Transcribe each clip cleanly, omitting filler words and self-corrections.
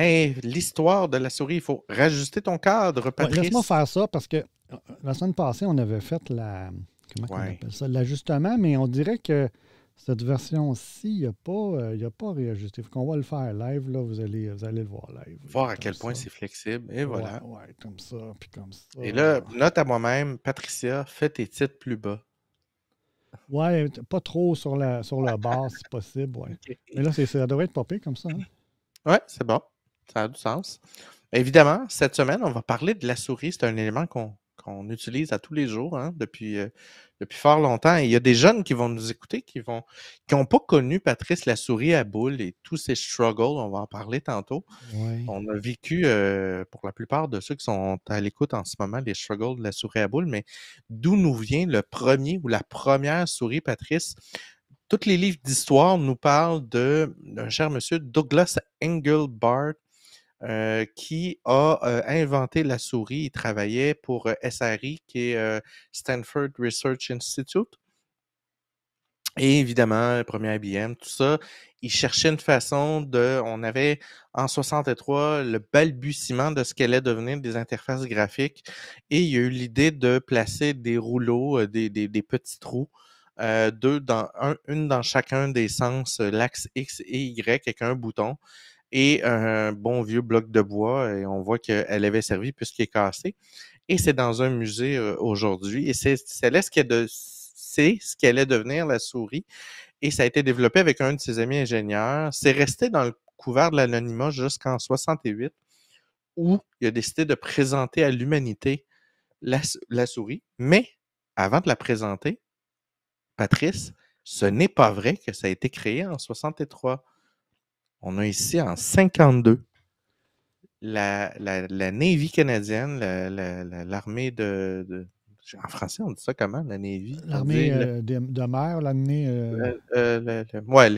Hey, l'histoire de la souris, il faut rajuster ton cadre, Ouais, laisse-moi Patrice. faire ça parce que la semaine passée, on avait fait comment qu'on Ouais. appelle ça? L'ajustement, mais on dirait que cette version-ci, il a pas réajusté. Faut qu'on va le faire live, là. Vous allez le voir live, là, Voir à comme quel ça. point c'est flexible, et Ouais, voilà. ouais, comme ça, puis comme ça. Et là, note à moi-même, Patricia, fais tes titres plus bas. Ouais, pas trop sur le bas, si possible, ouais. OK. Mais là, ça devrait être popé comme ça, hein? Ouais, c'est bon. Ça a du sens. Évidemment, cette semaine, on va parler de la souris. C'est un élément qu'on utilise à tous les jours, hein, depuis fort longtemps. Et il y a des jeunes qui vont nous écouter, qui n'ont pas connu Patrice la souris à boule et tous ses struggles. On va en parler tantôt. Ouais. On a vécu, pour la plupart de ceux qui sont à l'écoute en ce moment, les struggles de la souris à boule, mais d'où nous vient le premier ou la première souris, Patrice? Tous les livres d'histoire nous parlent d'un cher monsieur Douglas Engelbart qui a inventé la souris. Il travaillait pour SRI, qui est Stanford Research Institute. Et évidemment, le premier IBM, tout ça, il cherchait une façon on avait en 63 le balbutiement de ce qu'allait devenir des interfaces graphiques et il y a eu l'idée de placer des rouleaux, des petits trous, une dans chacun des sens, l'axe X et Y avec un bouton et un bon vieux bloc de bois et on voit qu'elle avait servi puisqu'il est cassé. Et c'est dans un musée aujourd'hui et c'est ce qu'allait devenir la souris et ça a été développé avec un de ses amis ingénieurs. C'est resté dans le couvert de l'anonymat jusqu'en 68 où il a décidé de présenter à l'humanité la souris. Mais avant de la présenter, Patrice, ce n'est pas vrai que ça a été créé en 63. On a ici en 52 la Navy canadienne, l'armée en français, on dit ça comment, la Navy? On L'armée dit de mer, l'armée ouais,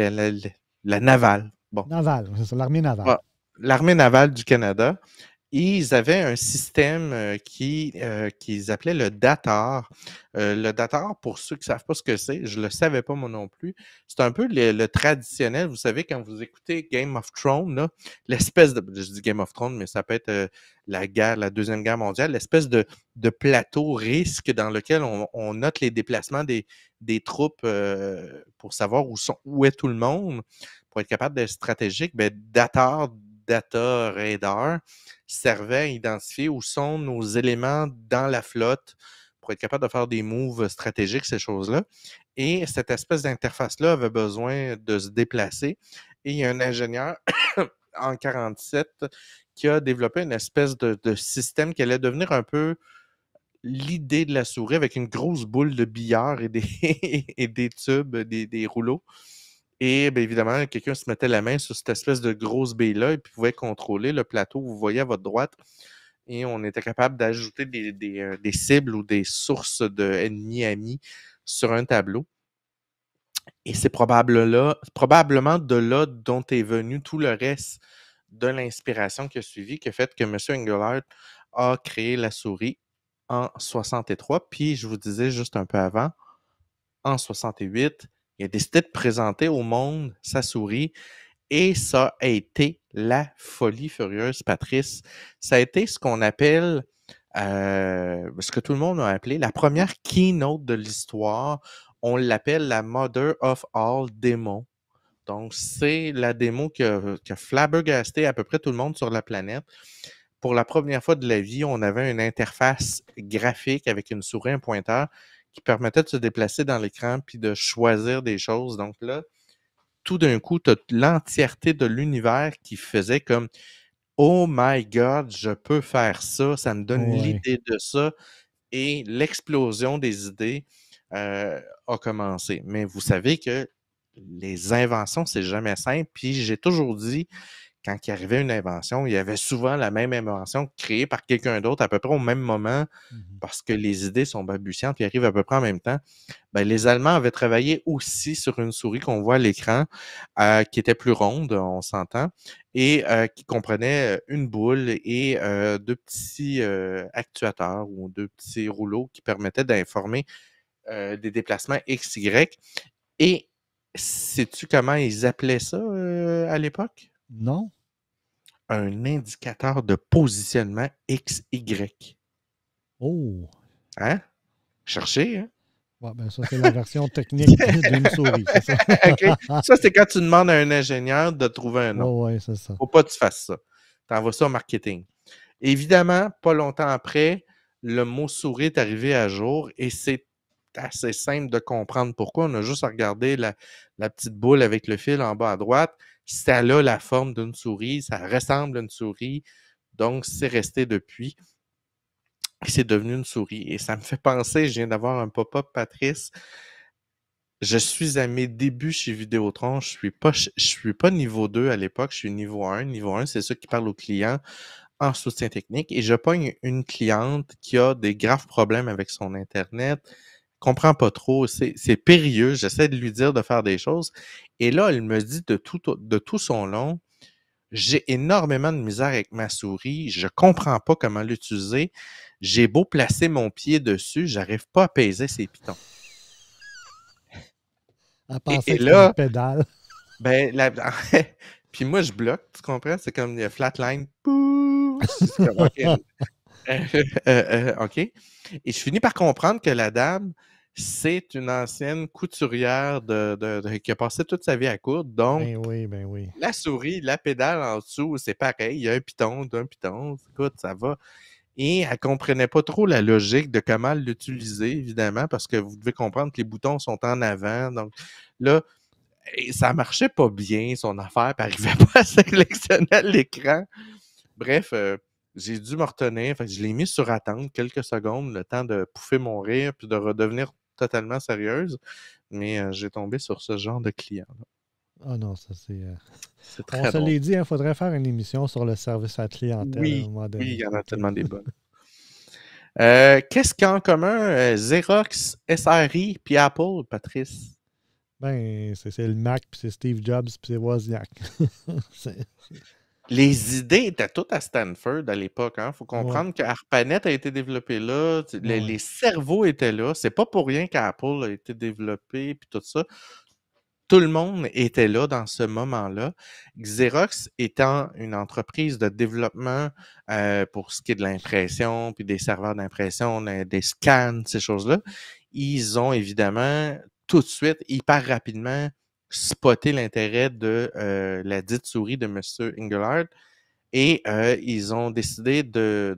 la navale. Bon. navale, c'est ça, l'armée navale. Ouais. L'armée navale du Canada. Ils avaient un système qu'ils appelaient le datar. Le datar, pour ceux qui ne savent pas ce que c'est, je ne le savais pas moi non plus. C'est un peu le traditionnel. Vous savez, quand vous écoutez Game of Thrones, là, l'espèce de. Je dis Game of Thrones, mais ça peut être la Deuxième Guerre mondiale, l'espèce de plateau risque dans lequel on note les déplacements des troupes pour savoir où est tout le monde, pour être capable d'être stratégique. Ben, datar, data, radar servait à identifier où sont nos éléments dans la flotte pour être capable de faire des moves stratégiques, ces choses-là. Et cette espèce d'interface-là avait besoin de se déplacer. Et il y a un ingénieur en 47 qui a développé une espèce de système qui allait devenir un peu l'idée de la souris avec une grosse boule de billard et et des tubes, des rouleaux. Et bien évidemment, quelqu'un se mettait la main sur cette espèce de grosse bille-là et puis pouvait contrôler le plateau. Vous voyez à votre droite, et on était capable d'ajouter des cibles ou des sources d'ennemis amis sur un tableau. Et c'est probablement de là dont est venu tout le reste de l'inspiration qui a suivi, qui a fait que M. Engelhardt a créé la souris en 63. Puis, je vous disais juste un peu avant, en 68, il a décidé de présenter au monde sa souris et ça a été la folie furieuse, Patrice. Ça a été ce qu'on appelle, ce que tout le monde a appelé la première keynote de l'histoire. On l'appelle la Mother of All Demo. Donc, c'est la démo qui a flabbergasté à peu près tout le monde sur la planète. Pour la première fois de la vie, on avait une interface graphique avec une souris, un pointeur qui permettait de se déplacer dans l'écran puis de choisir des choses. Donc là, tout d'un coup, tu as l'entièreté de l'univers qui faisait comme Oh my God, je peux faire ça, ça me donne Ouais. l'idée de ça. Et l'explosion des idées a commencé. Mais vous savez que les inventions, c'est jamais simple. Puis j'ai toujours dit, quand il arrivait une invention, il y avait souvent la même invention créée par quelqu'un d'autre à peu près au même moment Mhm. parce que les idées sont balbutiantes et arrivent à peu près en même temps. Ben, les Allemands avaient travaillé aussi sur une souris qu'on voit à l'écran, qui était plus ronde, on s'entend, et qui comprenait une boule et deux petits actuateurs ou deux petits rouleaux qui permettaient d'informer des déplacements X, Y. Et sais-tu comment ils appelaient ça à l'époque? Non? un indicateur de positionnement XY. Oh! Hein? Cherchez, hein? Ouais, ben ça, c'est la version technique d'une souris, c'est ça? OK. Ça, c'est quand tu demandes à un ingénieur de trouver un nom. Ouais, ouais, c'est ça. Faut pas que tu fasses ça. Tu envoies ça au marketing. Évidemment, pas longtemps après, le mot souris est arrivé à jour et c'est assez simple de comprendre pourquoi. On a juste à regarder la petite boule avec le fil en bas à droite. Ça a la forme d'une souris, ça ressemble à une souris, donc c'est resté depuis. Et c'est devenu une souris. Et ça me fait penser, je viens d'avoir un pop-up, Patrice. Je suis à mes débuts chez Vidéotron. Je suis pas niveau 2 à l'époque, je suis niveau 1. Niveau 1, c'est ceux qui parlent aux clients en soutien technique. Et je pogne une cliente qui a des graves problèmes avec son Internet, comprend pas trop, c'est périlleux. J'essaie de lui dire de faire des choses. Et là, elle me dit de tout son long, j'ai énormément de misère avec ma souris, je comprends pas comment l'utiliser. J'ai beau placer mon pied dessus, j'arrive pas à peser ses pitons. Elle Et pensait que c'était une là, pédale. ben, puis moi, je bloque, tu comprends? C'est comme le flatline. Pouh! C'est comme, OK. OK. Et je finis par comprendre que la dame, c'est une ancienne couturière qui a passé toute sa vie à coudre. Donc, Ben oui, ben oui. la souris, la pédale en dessous, c'est pareil. Il y a un piton, d'un piton. Écoute, ça va. Et elle comprenait pas trop la logique de comment l'utiliser, évidemment, parce que vous devez comprendre que les boutons sont en avant. Donc là, ça marchait pas bien, son affaire, puis elle n'arrivait pas à sélectionner l'écran. Bref, j'ai dû me retenir. Fait que je l'ai mis sur attente quelques secondes, le temps de pouffer mon rire, puis de redevenir totalement sérieuse. Mais j'ai tombé sur ce genre de client-là. Ah non, ça c'est. C'est On très se drôle. l'est dit, il faudrait faire une émission sur le service à la clientèle à un Oui, moment oui, il donné. y en a Écoute, tellement des bonnes. Qu'est-ce qu'il y a en commun Xerox, SRI puis Apple, Patrice? ben, c'est le Mac, puis c'est Steve Jobs, puis c'est Wozniak. C'est- Les idées étaient toutes à Stanford à l'époque. Il faut ouais, comprendre que ARPANET a été développé là. ouais. Les cerveaux étaient là. C'est pas pour rien qu'Apple a été développé puis tout ça. Tout le monde était là dans ce moment-là. Xerox étant une entreprise de développement pour ce qui est de l'impression, puis des serveurs d'impression, des scans, ces choses-là, ils ont évidemment tout de suite, hyper rapidement, spoté l'intérêt de la dite souris de M. Engelhardt et ils ont décidé de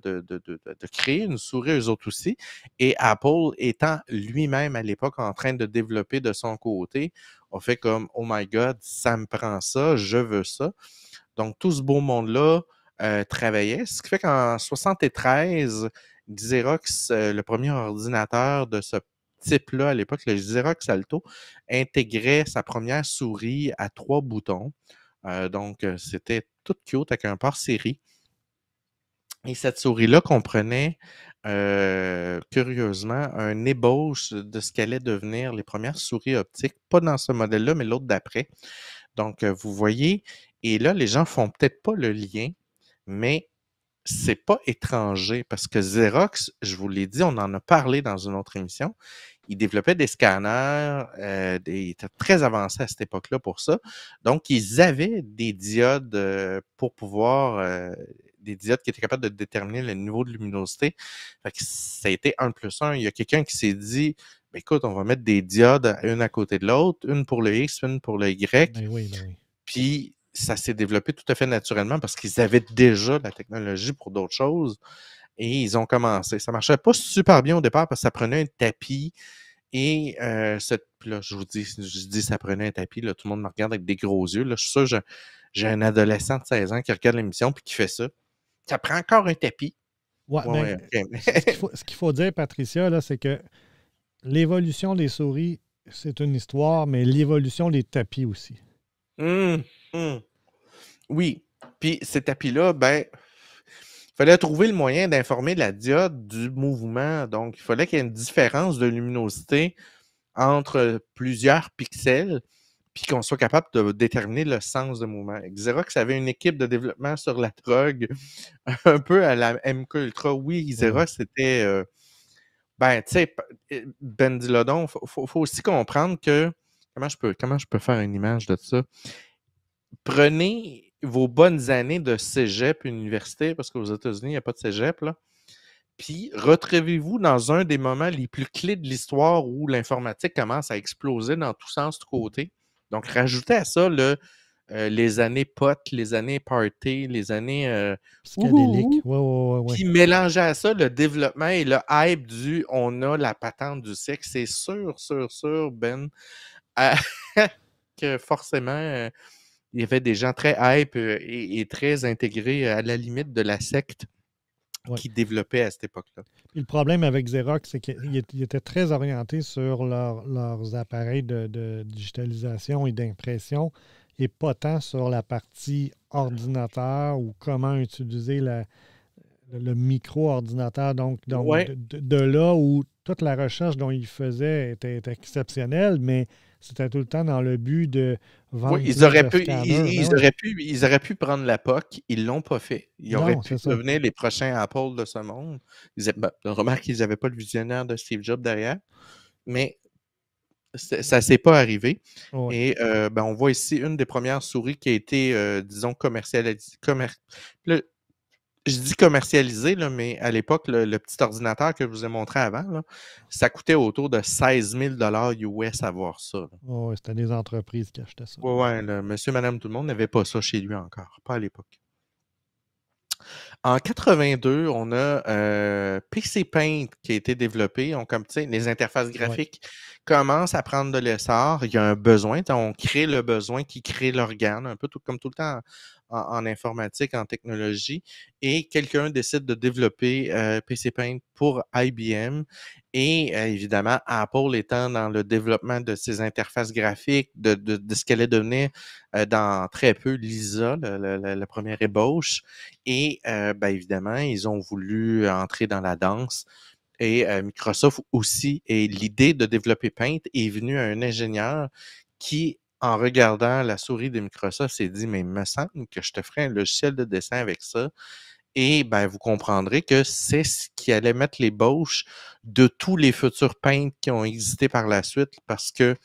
créer une souris eux autres aussi. Et Apple, étant lui-même à l'époque en train de développer de son côté, a fait comme « Oh my God, ça me prend ça, je veux ça ». Donc, tout ce beau monde-là travaillait. Ce qui fait qu'en 73, Xerox, le premier ordinateur de ce type-là à l'époque, le Xerox Alto, intégrait sa première souris à 3 boutons. Donc, c'était tout cute avec un port série. Et cette souris-là comprenait, curieusement, un ébauche de ce qu'allaient devenir les premières souris optiques, pas dans ce modèle-là, mais l'autre d'après. Donc, vous voyez, et là, les gens font peut-être pas le lien, mais c'est pas étranger parce que Xerox, je vous l'ai dit, on en a parlé dans une autre émission, ils développaient des scanners, ils étaient très avancés à cette époque-là pour ça. Donc, ils avaient des diodes pour pouvoir, des diodes qui étaient capables de déterminer le niveau de luminosité. Fait que ça a été 1 plus 1. Il y a quelqu'un qui s'est dit, ben, écoute, on va mettre des diodes une à côté de l'autre, une pour le X, une pour le Y. Ben oui, ben oui. Puis, ça s'est développé tout à fait naturellement parce qu'ils avaient déjà la technologie pour d'autres choses et ils ont commencé. Ça marchait pas super bien au départ parce que ça prenait un tapis et là, je dis ça prenait un tapis, là, tout le monde me regarde avec des gros yeux. Là, je suis sûr, j'ai un adolescent de 16 ans qui regarde l'émission puis qui fait ça. Ça prend encore un tapis. Ouais, Ouais, ben, ouais, OK. ce qu'il faut dire, Patricia, là, c'est que l'évolution des souris, c'est une histoire, mais l'évolution des tapis aussi. Hum, hum. Oui. Puis ces tapis-là, ben, il fallait trouver le moyen d'informer la diode du mouvement. Donc, il fallait qu'il y ait une différence de luminosité entre plusieurs pixels, puis qu'on soit capable de déterminer le sens de mouvement. Xerox avait une équipe de développement sur la drogue, un peu à la MK Ultra. Oui, Ouais. Xerox c'était, ben, tu sais, Ben Dilodon, faut aussi comprendre que, comment je peux faire une image de ça? Prenez vos bonnes années de cégep université, parce qu'aux États-Unis, il n'y a pas de cégep, là. Puis retrouvez-vous dans un des moments les plus clés de l'histoire où l'informatique commence à exploser dans tous sens, de côté. Donc, rajoutez à ça les années potes, les années party, les années Psychédélique. wouhou. Ouais, ouais, ouais, ouais. Puis mélangez à ça le développement et le hype du on a la patente du sexe. C'est sûr, Ben, euh, que forcément, il y avait des gens très hype et très intégrés à la limite de la secte Ouais. qui développaient à cette époque-là. Puis le problème avec Xerox, c'est qu'ils étaient très orientés sur leurs appareils de digitalisation et d'impression et pas tant sur la partie ordinateur ou comment utiliser le micro-ordinateur. Donc Ouais. de là où toute la recherche dont ils faisaient était exceptionnelle, mais c'était tout le temps dans le but de Oui, vendre plus de scanners. Ben oui. ils auraient pu prendre la POC, ils l'ont pas fait. Ils auraient Non, pu c'est ça. devenir les prochains Apple de ce monde. Remarque qu'ils n'avaient pas le visionnaire de Steve Jobs derrière, mais ça ne s'est pas arrivé. Oui. Et on voit ici une des premières souris qui a été, disons, commercialisée. Je dis commercialisé, là, mais à l'époque, le petit ordinateur que je vous ai montré avant, là, ça coûtait autour de 16 000 US à avoir ça. Là. Oui, c'était des entreprises qui achetaient ça. Ouais, ouais, monsieur, madame, tout le monde n'avait pas ça chez lui encore, pas à l'époque. En 82, on a PC Paint qui a été développé. Comme tu sais, les interfaces Ouais. graphiques commencent à prendre de l'essor. Il y a un besoin. On crée le besoin qui crée l'organe, un peu comme tout le temps en informatique, en technologie. Et quelqu'un décide de développer PC Paint pour IBM. Et évidemment, Apple étant dans le développement de ses interfaces graphiques, de ce qu'elle est devenue dans très peu Lisa, la première ébauche. Et évidemment, ils ont voulu entrer dans la danse. Et Microsoft aussi. Et l'idée de développer Paint est venue à un ingénieur qui, en regardant la souris de Microsoft, s'est dit, mais il me semble que je te ferai un logiciel de dessin avec ça. Et vous comprendrez que c'est ce qui allait mettre l'ébauche de tous les futurs Paint qui ont existé par la suite, parce que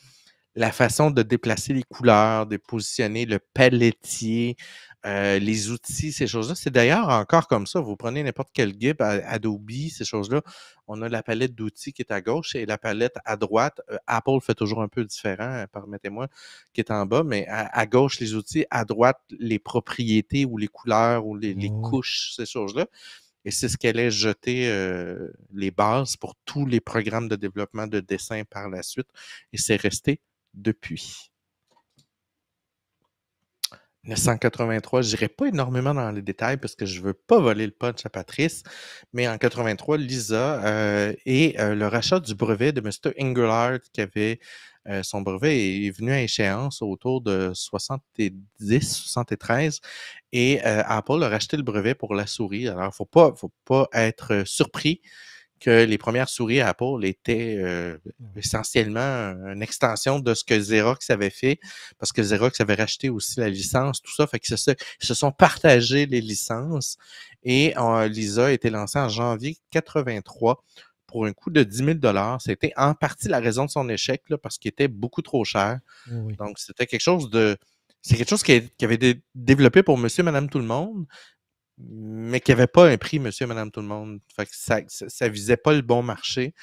la façon de déplacer les couleurs, de positionner le palettier, les outils, ces choses-là. C'est d'ailleurs encore comme ça. Vous prenez n'importe quel GIMP, Adobe, ces choses-là. On a la palette d'outils qui est à gauche et la palette à droite. Apple fait toujours un peu différent, permettez-moi, qui est en bas, mais à gauche, les outils, à droite, les propriétés ou les couleurs ou les Oui. couches, ces choses-là. Et c'est ce qu'elle a jeté les bases pour tous les programmes de développement de dessin par la suite. Et c'est resté depuis. 1983, je n'irai pas énormément dans les détails parce que je ne veux pas voler le punch à Patrice, mais en 83, Lisa et le rachat du brevet de M. Engelhardt, qui avait son brevet est venu à échéance autour de 70-73 et Apple a racheté le brevet pour la souris. Alors, faut pas être surpris que les premières souris à Apple étaient essentiellement une extension de ce que Xerox avait fait, parce que Xerox avait racheté aussi la licence, tout ça, fait que ils se sont partagés les licences, et Lisa a été lancée en janvier 83 pour un coût de 10 000 $. C'était en partie la raison de son échec, là, parce qu'il était beaucoup trop cher. Oui. Donc, c'était quelque chose qui avait été développé pour monsieur, madame, tout le monde, mais qui n'avait pas un prix monsieur, madame, tout le monde. Fait que ça visait pas le bon marché.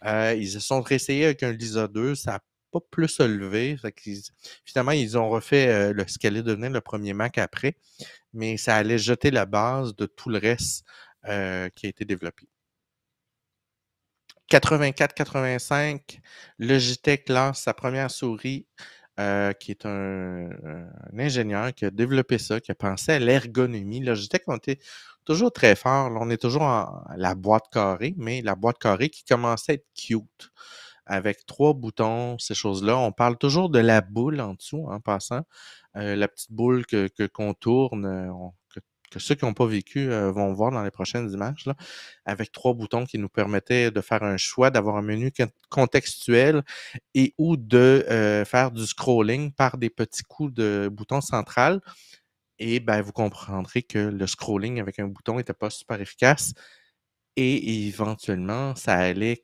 Ils se sont réessayés avec un Lisa 2, ça n'a pas plus se levé. Finalement, ils ont refait ce qu'allait devenir le premier Mac après, mais ça allait jeter la base de tout le reste qui a été développé. 84-85, Logitech lance sa première souris, qui est un ingénieur qui a développé ça, qui a pensé à l'ergonomie. Logitech ont été toujours très forts. Là, on est toujours en la boîte carrée, mais la boîte carrée qui commençait à être cute, avec 3 boutons, ces choses-là. On parle toujours de la boule en dessous, en passant. La petite boule qu'on tourne, que ceux qui n'ont pas vécu vont voir dans les prochaines images, là, avec 3 boutons qui nous permettaient de faire un choix, d'avoir un menu contextuel et ou de faire du scrolling par des petits coups de bouton central. Et vous comprendrez que le scrolling avec un bouton n'était pas super efficace et éventuellement, ça allait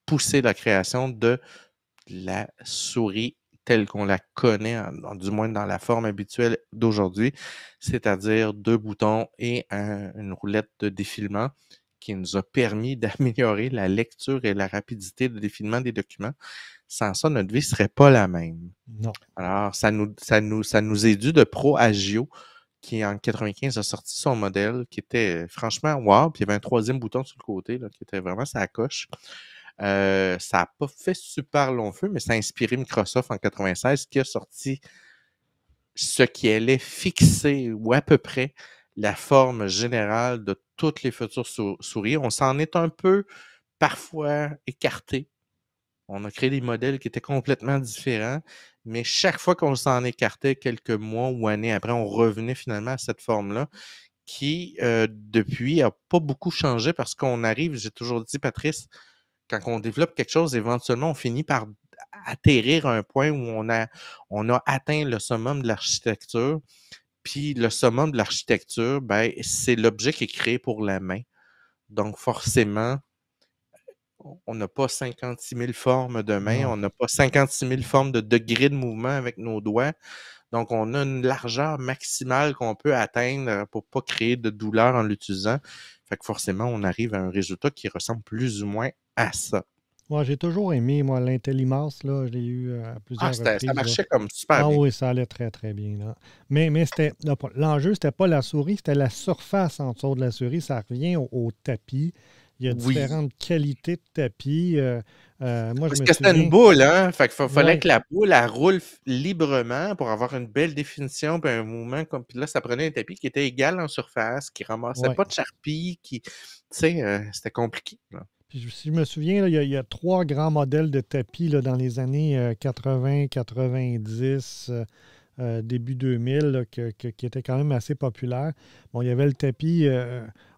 pousser la création de la souris telle qu'on la connaît, du moins dans la forme habituelle d'aujourd'hui, c'est-à-dire 2 boutons et une roulette de défilement qui nous a permis d'améliorer la lecture et la rapidité de défilement des documents. Sans ça, notre vie serait pas la même. Non. Alors, ça nous est dû de Pro Agio, qui en 95 a sorti son modèle, qui était franchement wow, puis il y avait un 3e bouton sur le côté, là, qui était vraiment sa coche. Ça n'a pas fait super long feu, mais ça a inspiré Microsoft en 96, qui a sorti ce qui allait fixer, ou à peu près, la forme générale de toutes les futures souris. On s'en est un peu, parfois, écarté. On a créé des modèles qui étaient complètement différents, mais chaque fois qu'on s'en écartait quelques mois ou années après, on revenait finalement à cette forme-là qui, depuis, a pas beaucoup changé parce qu'on arrive, j'ai toujours dit, Patrice, quand on développe quelque chose, éventuellement, on finit par atterrir à un point où on a atteint le summum de l'architecture. Puis le summum de l'architecture, ben, c'est l'objet qui est créé pour la main. Donc, forcément, on n'a pas 56 000 formes de main, Non. on n'a pas 56 000 formes de degrés de mouvement avec nos doigts. Donc, on a une largeur maximale qu'on peut atteindre pour pas créer de douleur en l'utilisant. Fait que forcément, on arrive à un résultat qui ressemble plus ou moins à ça. Moi, j'ai toujours aimé, moi, l'Intellimas, là, je l'ai eu à Ah, plusieurs ça reprises, là. marchait comme super Ah bien. oui, ça allait très, très bien, là. Mais c'était, l'enjeu, c'était pas la souris, c'était la surface en dessous de la souris. Ça revient au tapis. Il y a Oui. différentes qualités de tapis. Moi, je Parce me que c'était une souviens, boule, hein? Fait qu'il fallait ouais, que la boule, elle roule librement pour avoir une belle définition puis un mouvement comme. Puis là, ça prenait un tapis qui était égal en surface, qui ramassait ouais. pas de charpie, qui. Tu sais, c'était compliqué, là. Puis, si je me souviens, là, il y a 3 grands modèles de tapis là, dans les années 80, 90, début 2000, là, qui étaient quand même assez populaires. Bon, il y avait le tapis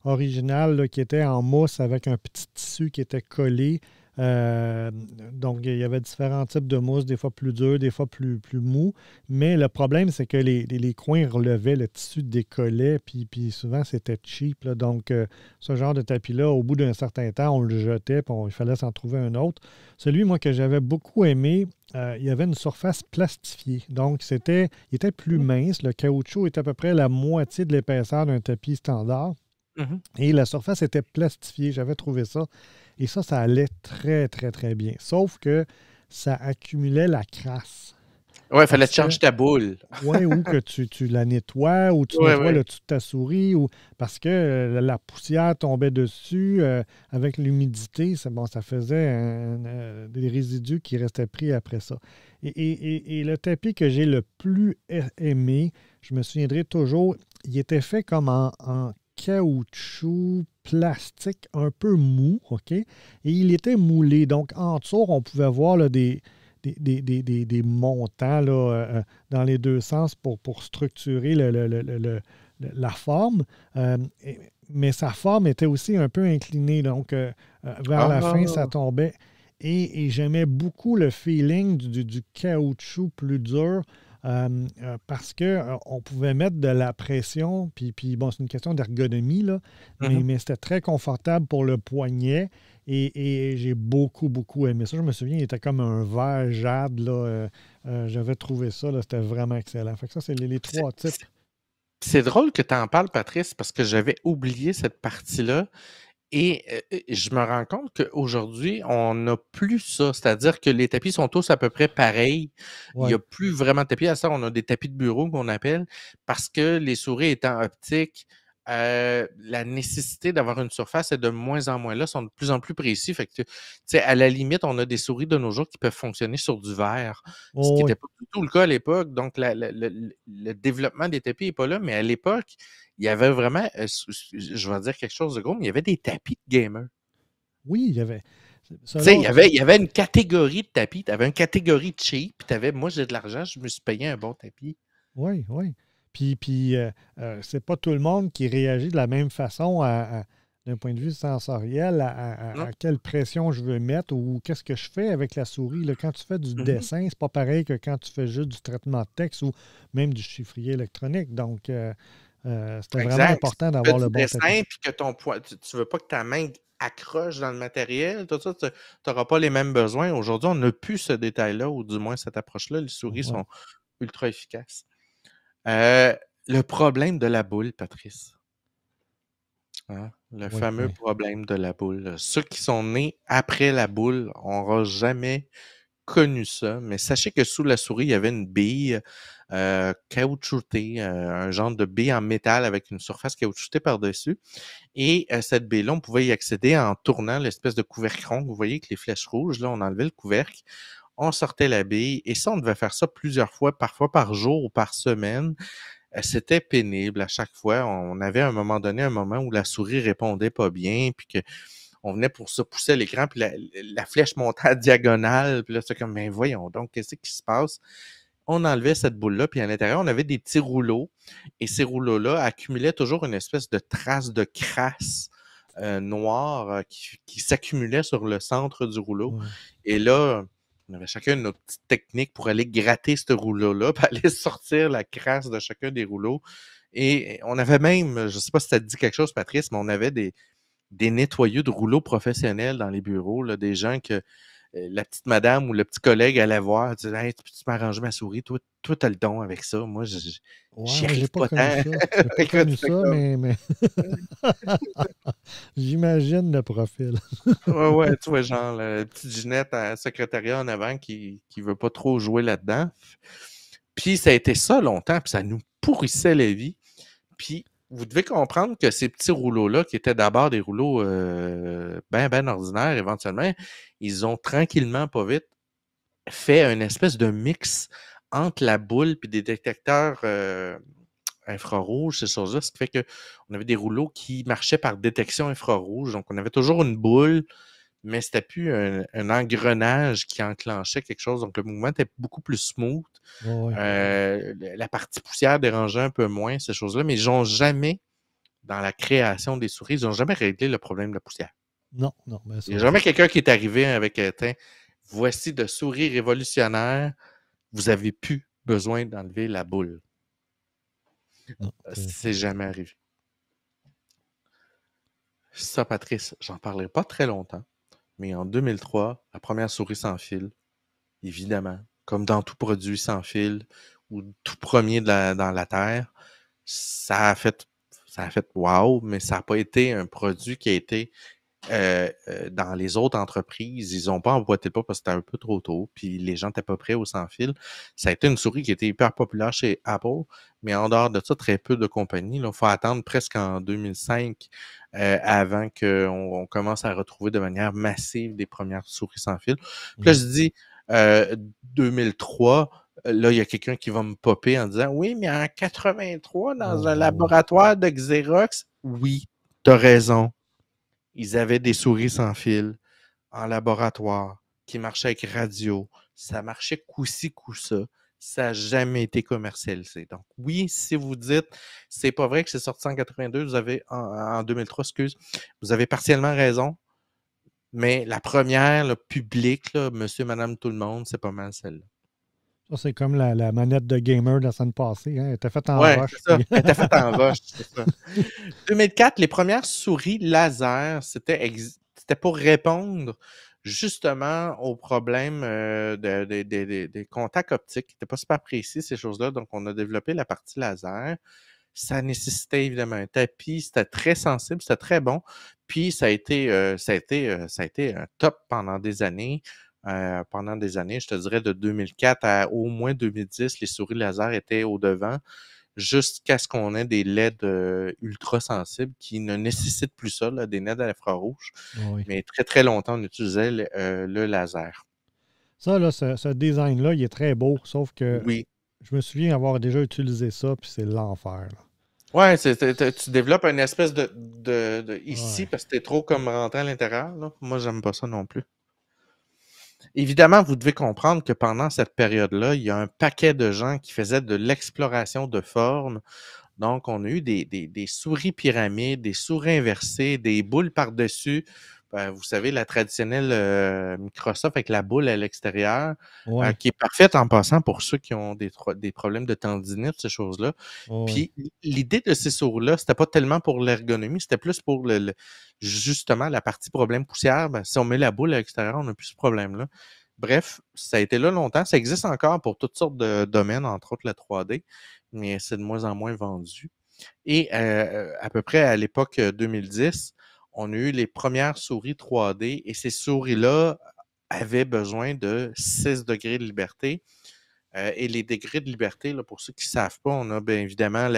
original là, qui était en mousse avec un petit tissu qui était collé. Euh, donc, il y avait différents types de mousse, des fois plus durs, des fois plus mous. Mais le problème, c'est que les coins relevaient, le tissu décollait, puis souvent, c'était cheap, là. Donc, ce genre de tapis-là, au bout d'un certain temps, on le jetait, puis il fallait s'en trouver un autre. Celui, moi, que j'avais beaucoup aimé, il y avait une surface plastifiée. Donc, il était plus mince. Le caoutchouc était à peu près la moitié de l'épaisseur d'un tapis standard. Mhm. Et la surface était plastifiée. J'avais trouvé ça. Et ça allait très, très, très bien. Sauf que ça accumulait la crasse. Ouais, il fallait Parce te que, changer ta boule. ouais, ou que tu la nettoies, ou tu Ouais, nettoies ouais. le dessus de ta souris, ou parce que la poussière tombait dessus avec l'humidité. Bon, ça faisait des résidus qui restaient pris après ça. Et le tapis que j'ai le plus aimé, je me souviendrai toujours, il était fait comme en caoutchouc plastique un peu mou, OK? Et il était moulé. Donc, en dessous, on pouvait voir là, des montants là, dans les deux sens pour structurer la forme. Mais sa forme était aussi un peu inclinée. Donc, vers la fin, ça Ah! tombait. Et j'aimais beaucoup le feeling du caoutchouc plus dur parce qu'on pouvait mettre de la pression. Puis bon, c'est une question d'ergonomie, là, Mhm. mais c'était très confortable pour le poignet. Et j'ai beaucoup, beaucoup aimé ça. Je me souviens, il était comme un vert jade. Là, j'avais trouvé ça. Là, c'était vraiment excellent. Fait que ça, c'est les C'est 3 types. c'est drôle que tu en parles, Patrice, parce que j'avais oublié cette partie-là. Et je me rends compte qu'aujourd'hui, on n'a plus ça. C'est-à-dire que les tapis sont tous à peu près pareils. Il n'y a Oui. plus vraiment de tapis. À ça, on a des tapis de bureau qu'on appelle parce que les souris étant optiques, la nécessité d'avoir une surface est de moins en moins là, sont de plus en plus précis. Fait que, tu sais, à la limite, on a des souris de nos jours qui peuvent fonctionner sur du verre, ce qui Oh, n'était oui. pas du tout le cas à l'époque. Donc, le développement des tapis n'est pas là, mais à l'époque, il y avait vraiment, je vais dire quelque chose de gros, mais il y avait des tapis de gamers. Oui, il y avait. Tu sais, Selon, il y avait une catégorie de tapis. Tu avais une catégorie cheap, puis tu avais, moi, j'ai de l'argent, je me suis payé un bon tapis. oui, oui. Puis c'est pas tout le monde qui réagit de la même façon d'un point de vue sensoriel Non? à quelle pression je veux mettre ou qu'est-ce que je fais avec la souris. Là, quand tu fais du Mhm. dessin, c'est pas pareil que quand tu fais juste du traitement de texte ou même du chiffrier électronique. Donc, C'était vraiment Exact. Si important tu fais d'avoir le du bon tapis. dessin puis que ton poids tu veux pas que ta main accroche dans le matériel, tout ça, tu n'auras pas les mêmes besoins. Aujourd'hui, on n'a plus ce détail-là ou du moins cette approche-là. Les souris Ouais, sont ultra efficaces. Heu, le problème de la boule, Patrice, hein? Le oui, fameux oui. problème de la boule. Ceux qui sont nés après la boule n'auront jamais connu ça, mais sachez que sous la souris, il y avait une bille, caoutchoutée, un genre de bille en métal avec une surface caoutchoutée par-dessus et cette bille-là, on pouvait y accéder en tournant l'espèce de couvercle rond. Vous voyez que les flèches rouges, là, on enlevait le couvercle, on sortait la bille et ça, on devait faire ça plusieurs fois, parfois par jour ou par semaine. C'était pénible à chaque fois. On avait à un moment donné un moment où la souris répondait pas bien, puis que on venait pour se pousser à l'écran, puis la flèche montait à diagonale, puis là, c'est comme, mais voyons donc, qu'est-ce qui se passe? On enlevait cette boule-là, puis à l'intérieur, on avait des petits rouleaux, et ces rouleaux-là accumulaient toujours une espèce de trace de crasse noire qui s'accumulait sur le centre du rouleau. Ouais. Et là, on avait chacun notre petite technique pour aller gratter ce rouleau-là, puis aller sortir la crasse de chacun des rouleaux. Et on avait même, je ne sais pas si ça te dit quelque chose, Patrice, mais on avait des nettoyeux de rouleaux professionnels dans les bureaux, là, des gens que la petite madame ou le petit collègue allait voir, disait hey, tu peux-tu m'arranger ma souris? Toi, t'as le don avec ça. Moi, Ouais, j'y moi, j'ai arrive pas pas connu tant. ça. J'ai pas Écoute, connu c'était ça, comme. mais j'imagine le profil. Ouais, ouais, tu vois, genre, la petite Ginette à secrétariat en avant qui veut pas trop jouer là-dedans. Puis ça a été ça longtemps, puis ça nous pourrissait la vie. Puis vous devez comprendre que ces petits rouleaux-là, qui étaient d'abord des rouleaux ben ordinaires éventuellement, ils ont tranquillement, pas vite, fait une espèce de mix entre la boule puis des détecteurs infrarouges, ces choses-là, ce qui fait qu'on avait des rouleaux qui marchaient par détection infrarouge. Donc, on avait toujours une boule, mais c'était plus un engrenage qui enclenchait quelque chose. Donc, le mouvement était beaucoup plus smooth. Ouais. La partie poussière dérangeait un peu moins, ces choses-là, mais ils n'ont jamais, dans la création des souris, ils n'ont jamais réglé le problème de la poussière. Non, non, mais Il n'y ça, a jamais quelqu'un qui est arrivé avec tiens, voici de souris révolutionnaires, vous avez plus besoin d'enlever la boule. non. C'est jamais arrivé. Ça, Patrice, j'en parlerai pas très longtemps, mais en 2003, la première souris sans fil, évidemment, comme dans tout produit sans fil ou tout premier dans la Terre, ça a fait, ça a fait wow, mais ça n'a pas été un produit qui a été dans les autres entreprises, ils n'ont pas emboîté le pas parce que c'était un peu trop tôt, puis les gens n'étaient pas prêts au sans-fil. Ça a été une souris qui était hyper populaire chez Apple, mais en dehors de ça, très peu de compagnies. Il faut attendre presque en 2005 avant qu'on commence à retrouver de manière massive des premières souris sans fil. Puis là, Ouais. je dis 2003, là, il y a quelqu'un qui va me popper en disant oui, mais en 83, dans un Oh, laboratoire de Xerox, oui, t'as raison. Ils avaient des souris sans fil en laboratoire qui marchaient avec radio. Ça marchait coup-ci, coup-ça. Ça n'a jamais été commercialisé. Donc, oui, si vous dites, c'est pas vrai que c'est sorti en 82, vous avez, en 2003, excuse, vous avez partiellement raison, mais la première, le public, là, monsieur, madame, tout le monde, c'est pas mal celle-là. ça, c'est comme la manette de gamer de la semaine passée. Hein? Elle était faite en Ouais, c'est roche. ça. Puis... Elle était faite en roche, c'est ça. 2004, les premières souris laser, c'était pour répondre justement aux problèmes des contacts optiques qui n'étaient pas super précis, ces choses-là. Donc, on a développé la partie laser. Ça nécessitait évidemment un tapis, c'était très sensible, c'était très bon. Puis, ça a été un top pendant des années. Pendant des années, je te dirais de 2004 à au moins 2010, les souris laser étaient au devant jusqu'à ce qu'on ait des LED ultra sensibles qui ne nécessitent plus ça, là, des LED à l'infrarouge. Oui. Mais très, très longtemps, on utilisait le laser. Ça, là, ce design-là, il est très beau, sauf que Oui. je me souviens avoir déjà utilisé ça, puis c'est l'enfer. Là. Ouais, tu développes une espèce ici Ouais. parce que t'es trop comme rentré à l'intérieur. Là. Moi, j'aime pas ça non plus. Évidemment, vous devez comprendre que pendant cette période-là, il y a un paquet de gens qui faisaient de l'exploration de formes. Donc, on a eu des souris pyramides, des souris inversées, des boules par-dessus. vous savez, la traditionnelle Microsoft avec la boule à l'extérieur, Oui, qui est parfaite en passant pour ceux qui ont des problèmes de tendinite, ces choses-là. oui. Puis l'idée de ces souris-là, c'était pas tellement pour l'ergonomie, c'était plus pour justement la partie problème poussière. Ben, si on met la boule à l'extérieur, on n'a plus ce problème-là. Bref, ça a été là longtemps. Ça existe encore pour toutes sortes de domaines, entre autres la 3D, mais c'est de moins en moins vendu. Et à peu près à l'époque 2010, on a eu les premières souris 3D et ces souris-là avaient besoin de 6 degrés de liberté. Et les degrés de liberté, là, pour ceux qui ne savent pas, on a bien évidemment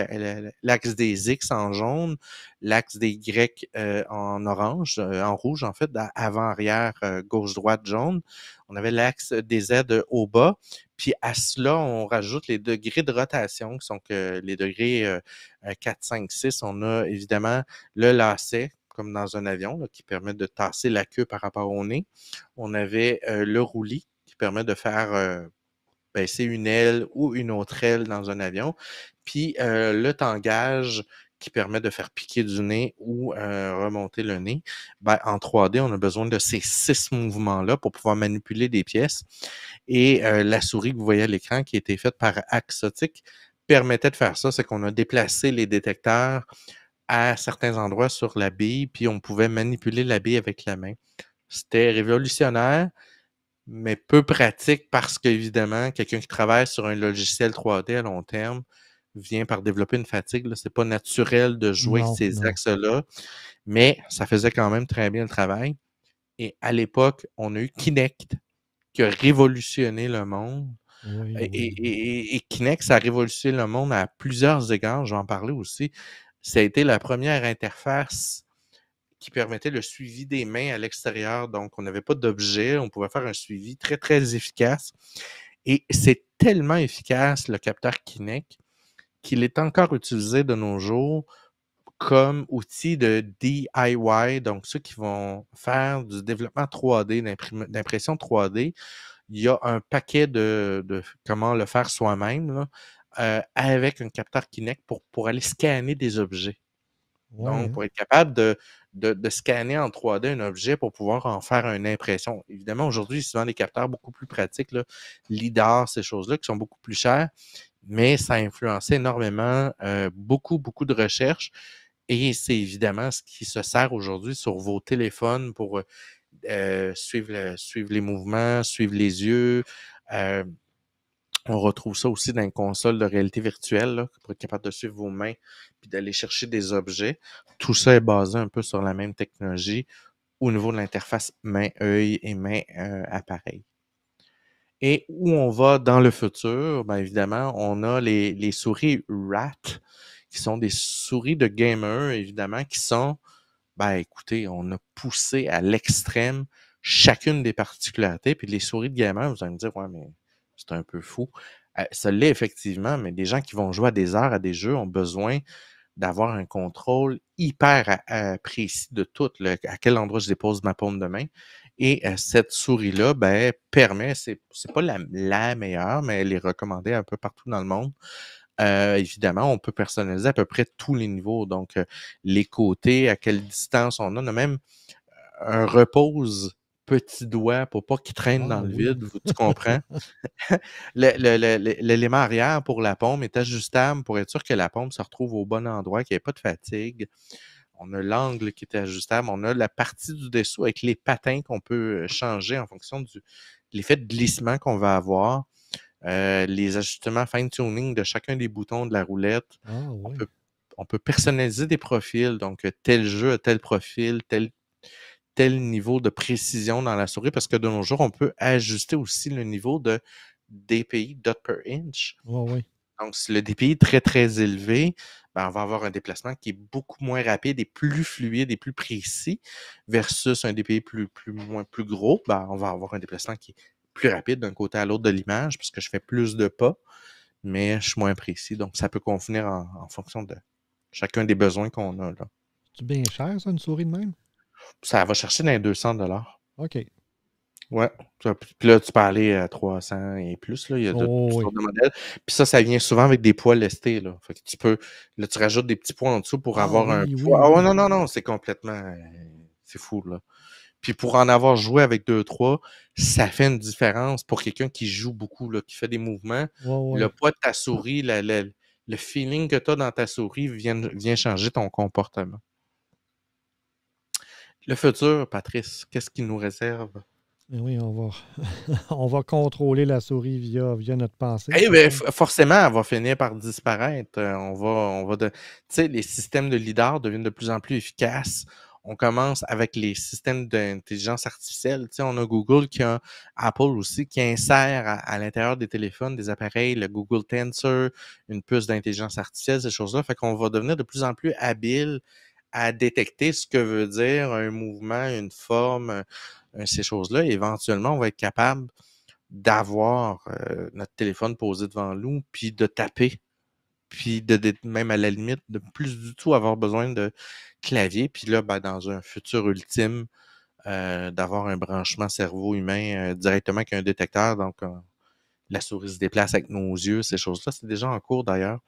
l'axe des X en jaune, l'axe des Y en orange, en rouge en fait, avant, arrière, gauche, droite, jaune. On avait l'axe des Z au bas. Puis à cela, on rajoute les degrés de rotation, qui sont que les degrés 4, 5, 6. On a évidemment le lacet, comme dans un avion, là, qui permet de tasser la queue par rapport au nez. On avait le roulis, qui permet de faire baisser une aile ou une autre aile dans un avion. Puis le tangage qui permet de faire piquer du nez ou remonter le nez. Ben, en 3D, on a besoin de ces 6 mouvements-là pour pouvoir manipuler des pièces. Et la souris que vous voyez à l'écran, qui a été faite par Axotic, permettait de faire ça. C'est qu'on a déplacé les détecteurs à certains endroits sur la bille, puis on pouvait manipuler la bille avec la main. C'était révolutionnaire, mais peu pratique parce qu'évidemment, quelqu'un qui travaille sur un logiciel 3D à long terme vient par développer une fatigue. Là. C'est pas naturel de jouer Non, ces non. axes-là, mais ça faisait quand même très bien le travail. Et à l'époque, on a eu Kinect qui a révolutionné le monde. Oui, Et, oui, oui. et Kinect, ça a révolutionné le monde à plusieurs égards. J'en parlais aussi. Ça a été la première interface qui permettait le suivi des mains à l'extérieur. Donc, on n'avait pas d'objet, on pouvait faire un suivi très, très efficace. Et c'est tellement efficace, le capteur Kinect, qu'il est encore utilisé de nos jours comme outil de DIY, donc ceux qui vont faire du développement 3D, d'impression 3D. Il y a un paquet de comment le faire soi-même là, avec un capteur Kinect pour aller scanner des objets. Oui, Donc, hein. pour être capable de scanner en 3D un objet pour pouvoir en faire une impression. Évidemment, aujourd'hui, souvent des capteurs beaucoup plus pratiques, là, LIDAR, ces choses-là, qui sont beaucoup plus chères, mais ça a influencé énormément beaucoup, beaucoup de recherches. Et c'est évidemment ce qui se sert aujourd'hui sur vos téléphones pour suivre les mouvements, suivre les yeux. Euh, on retrouve ça aussi dans les consoles de réalité virtuelle, là, pour être capable de suivre vos mains puis d'aller chercher des objets. Tout ça est basé un peu sur la même technologie au niveau de l'interface main-œil et main-appareil. Et où on va dans le futur, bien évidemment, on a les souris RAT, qui sont des souris de gamers, évidemment, qui sont, ben écoutez, on a poussé à l'extrême chacune des particularités. Puis les souris de gamers, vous allez me dire, ouais, mais c'est un peu fou. Ça l'est effectivement, mais des gens qui vont jouer à des heures à des jeux ont besoin d'avoir un contrôle hyper précis de tout, à quel endroit je dépose ma paume de main. Et cette souris-là, ben, permet, c'est pas la meilleure, mais elle est recommandée un peu partout dans le monde. Évidemment, on peut personnaliser à peu près tous les niveaux. Donc, les côtés, à quelle distance on a. On a même un repose petit doigt pour pas qu'il traîne Ah dans le oui. vide. Tu comprends? L'élément arrière pour la paume est ajustable pour être sûr que la paume se retrouve au bon endroit, qu'il n'y ait pas de fatigue. On a l'angle qui est ajustable. On a la partie du dessous avec les patins qu'on peut changer en fonction de l'effet de glissement qu'on va avoir. Les ajustements fine-tuning de chacun des boutons de la roulette. Ah On oui. peut, on peut personnaliser des profils. Donc, tel jeu a tel profil, tel niveau de précision dans la souris, parce que de nos jours, on peut ajuster aussi le niveau de DPI, dot per inch. Ah oui. Donc, si le DPI est très, très élevé, ben, on va avoir un déplacement qui est beaucoup moins rapide et plus fluide et plus précis, versus un DPI plus gros, ben, on va avoir un déplacement qui est plus rapide d'un côté à l'autre de l'image, parce que je fais plus de pas, mais je suis moins précis. Donc, ça peut convenir en fonction de chacun des besoins qu'on a, là. C'est bien cher, ça, une souris de même? Ça va chercher dans les 200 $. OK. Ouais. Puis là, tu peux aller à 300 et plus, là. Il y a toutes Oh sortes oui. de modèles. Puis ça vient souvent avec des poids lestés, là. Fait que là, tu rajoutes des petits poids en dessous pour Ah avoir un oui, oui, poids. Ah ouais, oui. non, non, non, c'est complètement, c'est fou, là. Puis pour en avoir joué avec 2-3, ça fait une différence pour quelqu'un qui joue beaucoup, là, qui fait des mouvements. Ouais, Le ouais. poids de ta souris, le feeling que tu as dans ta souris vient changer ton comportement. Le futur, Patrice, qu'est-ce qu'il nous réserve? Mais oui, on va contrôler la souris via notre pensée, Eh c'est bien, ça? forcément, elle va finir par disparaître. Tu sais, les systèmes de lidar deviennent de plus en plus efficaces. On commence avec les systèmes d'intelligence artificielle. Tu sais, on a Google qui a Apple aussi qui insère à l'intérieur des téléphones, des appareils, le Google Tensor, une puce d'intelligence artificielle, ces choses-là. Fait qu'on va devenir de plus en plus habile à détecter ce que veut dire un mouvement, une forme, ces choses-là. Et éventuellement, on va être capable d'avoir notre téléphone posé devant nous, puis de taper, puis même à la limite, de plus du tout avoir besoin de clavier. Puis là, ben, dans un futur ultime, d'avoir un branchement cerveau humain directement avec un détecteur. Donc, la souris se déplace avec nos yeux, ces choses-là. C'est déjà en cours d'ailleurs.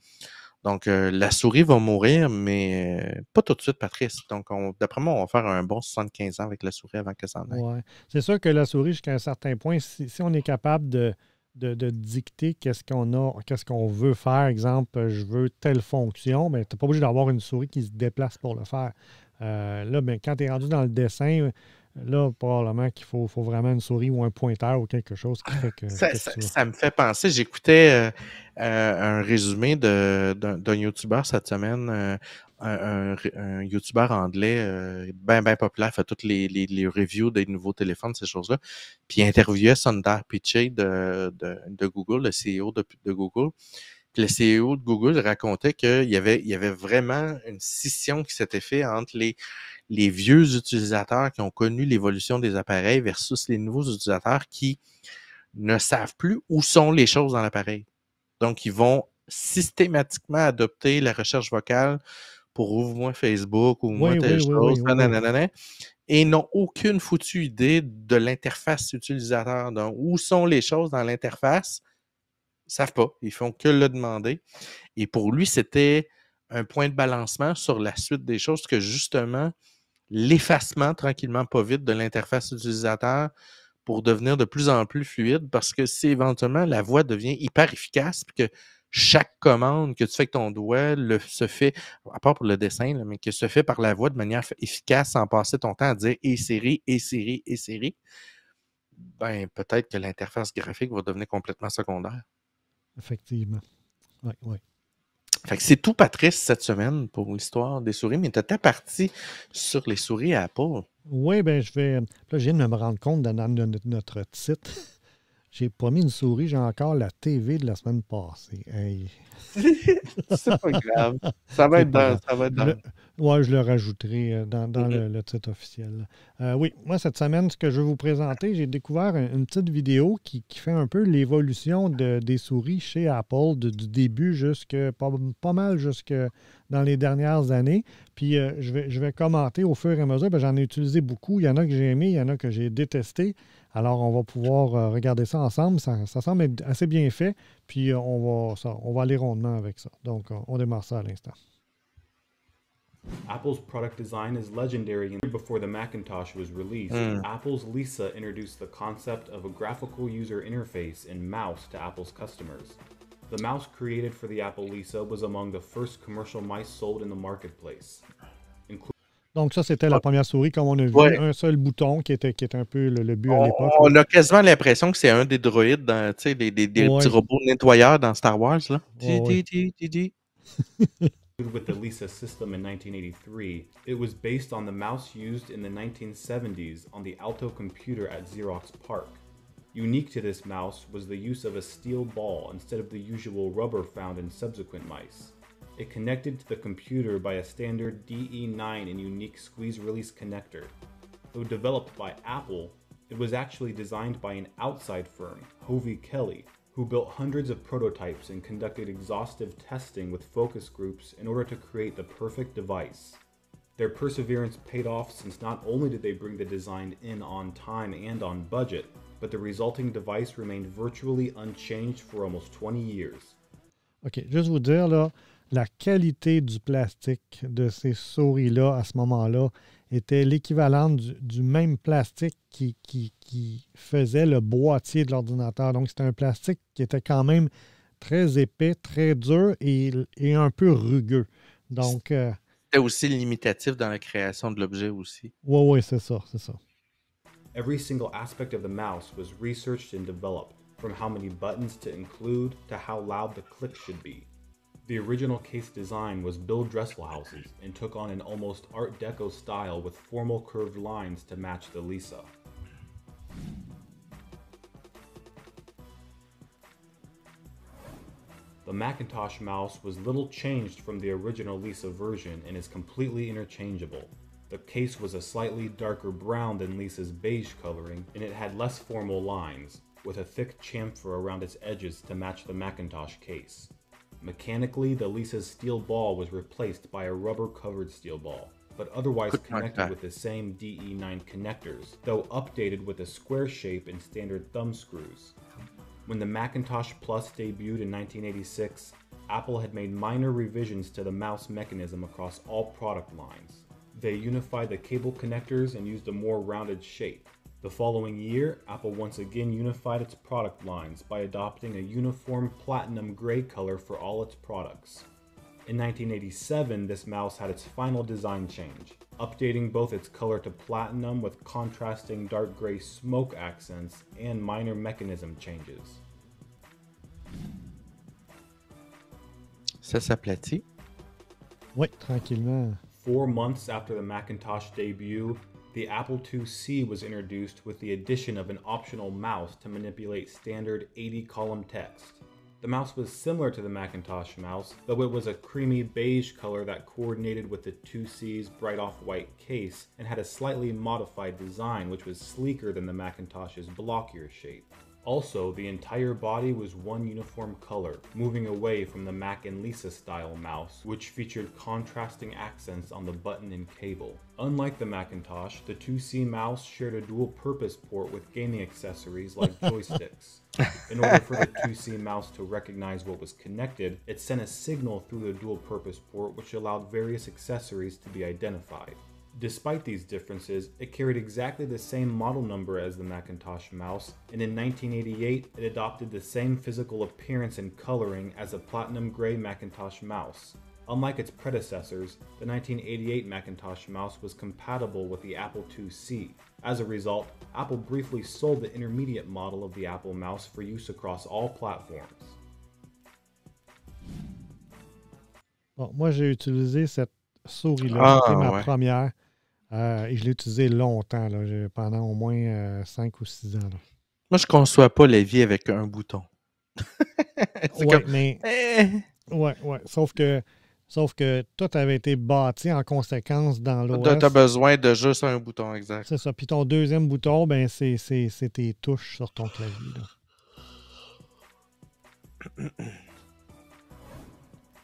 Donc, la souris va mourir, mais pas tout de suite, Patrice. Donc, d'après moi, on va faire un bon 75 ans avec la souris avant que ça en aille. Ouais. C'est sûr que la souris, jusqu'à un certain point, si on est capable de dicter qu'est-ce qu'on veut faire, exemple, je veux telle fonction, mais tu n'es pas obligé d'avoir une souris qui se déplace pour le faire. Là, ben, quand tu es rendu dans le dessin, là, probablement qu'il faut vraiment une souris ou un pointeur ou quelque chose qui fait que tu veux. Ça me fait penser, j'écoutais un résumé d'un YouTuber cette semaine, un YouTuber anglais bien populaire, fait toutes les reviews des nouveaux téléphones, ces choses-là. Puis il interviewait Sundar Pichai de Google, le CEO de Google. Puis le CEO de Google racontait qu'il y avait vraiment une scission qui s'était faite entre les vieux utilisateurs qui ont connu l'évolution des appareils versus les nouveaux utilisateurs qui ne savent plus où sont les choses dans l'appareil. Donc, ils vont systématiquement adopter la recherche vocale pour ouvre-moi Facebook, ouvre-moi Oui, telle oui, oui, chose, oui, oui, oui. nanana, et n'ont aucune foutue idée de l'interface utilisateur. Donc, où sont les choses dans l'interface? Ils ne savent pas. Ils font que le demander. Et pour lui, c'était un point de balancement sur la suite des choses que justement, l'effacement tranquillement pas vite de l'interface utilisateur pour devenir de plus en plus fluide parce que si éventuellement la voix devient hyper efficace puis que chaque commande que tu fais avec ton doigt se fait, à part pour le dessin, là, mais que se fait par la voix de manière efficace sans passer ton temps à dire et série, et série, et série, ben peut-être que l'interface graphique va devenir complètement secondaire. Effectivement. Oui, oui. Fait que c'est tout, Patrice, cette semaine pour l'histoire des souris, mais tu étais parti sur les souris à Apple. Oui, bien, là, je viens de me rendre compte dans notre titre. J'ai pas mis une souris, j'ai encore la TV de la semaine passée. Hey. C'est pas grave. Ça va C'est être pas grave. ça va être dans. Ouais, je le rajouterai dans Mhm. le titre officiel. Oui, moi, cette semaine, ce que je vais vous présenter, j'ai découvert une petite vidéo qui fait un peu l'évolution des souris chez Apple, du début pas mal jusque dans les dernières années. Puis je vais commenter au fur et à mesure. J'en ai utilisé beaucoup. Il y en a que j'ai aimé, il y en a que j'ai détesté. Alors, on va pouvoir regarder ça ensemble. Ça semble être assez bien fait. Puis on va aller rondement avec ça. Donc, on démarre ça à l'instant. Apple's product design is legendary, and before the Macintosh was released, Apple's Lisa introduced the concept of a graphical user interface in mouse to Apple's customers. The mouse created for the Apple Lisa was among the first commercial mice sold in the marketplace. Donc, ça, c'était la première souris, comme on a vu. Ouais. Un seul bouton qui était un peu le but à l'époque. On a quasiment l'impression que c'est un des droïdes, dans, tu sais, des petits robots nettoyeurs dans Star Wars. Là. Ouais. With the Lisa system in 1983, it was based on the mouse used in the 1970s on the Alto computer at Xerox PARC. Unique to this mouse was the use of a steel ball instead of the usual rubber found in subsequent mice. It connected to the computer by a standard DE9 and unique squeeze-release connector. Though developed by Apple, it was actually designed by an outside firm, Hovey Kelly, who built hundreds of prototypes and conducted exhaustive testing with focus groups in order to create the perfect device. Their perseverance paid off since not only did they bring the design in on time and on budget, but the resulting device remained virtually unchanged for almost 20 years. OK, juste vous dire, là, la qualité du plastique de ces souris-là, à ce moment-là, était l'équivalent du même plastique qui faisait le boîtier de l'ordinateur. Donc, c'était un plastique qui était quand même très épais, très dur et un peu rugueux. Donc, c'était aussi limitatif dans la création de l'objet aussi. Oui, c'est ça. Every single aspect of the mouse was researched and developed, from how many buttons to include to how loud the click should be. The original case design was Bill Dresselhaus's and took on an almost Art Deco style with formal curved lines to match the Lisa. The Macintosh mouse was little changed from the original Lisa version and is completely interchangeable. The case was a slightly darker brown than Lisa's beige coloring, and it had less formal lines, with a thick chamfer around its edges to match the Macintosh case. Mechanically, the Lisa's steel ball was replaced by a rubber-covered steel ball, but otherwise connected with the same DE9 connectors, though updated with a square shape and standard thumb screws. When the Macintosh Plus debuted in 1986, Apple had made minor revisions to the mouse mechanism across all product lines. They unified the cable connectors and used a more rounded shape. The following year, Apple once again unified its product lines by adopting a uniform platinum gray color for all its products. In 1987, this mouse had its final design change, updating both its color to platinum with contrasting dark gray smoke accents and minor mechanism changes. Ça s'aplatit? Oui, tranquillement. 4 months after the Macintosh debut, the Apple IIc was introduced with the addition of an optional mouse to manipulate standard 80-column text. The mouse was similar to the Macintosh mouse, though it was a creamy beige color that coordinated with the IIc's bright off-white case and had a slightly modified design which was sleeker than the Macintosh's blockier shape. Also, the entire body was one uniform color, moving away from the Mac and Lisa style mouse, which featured contrasting accents on the button and cable. Unlike the Macintosh, the IIc mouse shared a dual-purpose port with gaming accessories like joysticks. In order for the IIc mouse to recognize what was connected, it sent a signal through the dual-purpose port which allowed various accessories to be identified. Despite these differences, it carried exactly the same model number as the Macintosh mouse, and in 1988 it adopted the same physical appearance and coloring as a platinum gray Macintosh mouse. Unlike its predecessors, the 1988 Macintosh mouse was compatible with the Apple IIc. As a result, Apple briefly sold the intermediate model of the Apple mouse for use across all platforms. Bon, moi, j'ai utilisé cette souris-là. C'était ma première. Et je l'ai utilisée longtemps, là, pendant au moins 5 ou 6 ans. Là. Moi, je ne conçois pas la vie avec un bouton. Oui, comme... mais... Ouais. Sauf que tout avait été bâti en conséquence dans l'OS. Tu as besoin de juste un bouton, exact. C'est ça. Puis ton deuxième bouton, ben c'est tes touches sur ton clavier. Là.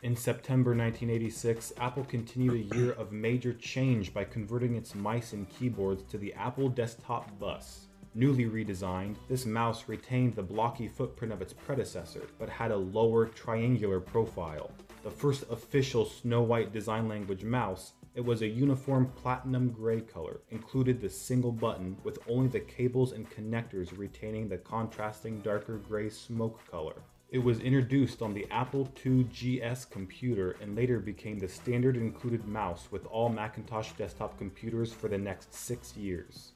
In September 1986, Apple continued a year of major change by converting its mice and keyboards to the Apple Desktop Bus. Newly redesigned, this mouse retained the blocky footprint of its predecessor, but had a lower, triangular profile. The first official Snow White design language mouse, it was a uniform platinum gray color, included the single button with only the cables and connectors retaining the contrasting darker gray smoke color. It was introduced on the Apple II GS computer and later became the standard included mouse with all Macintosh desktop computers for the next 6 years.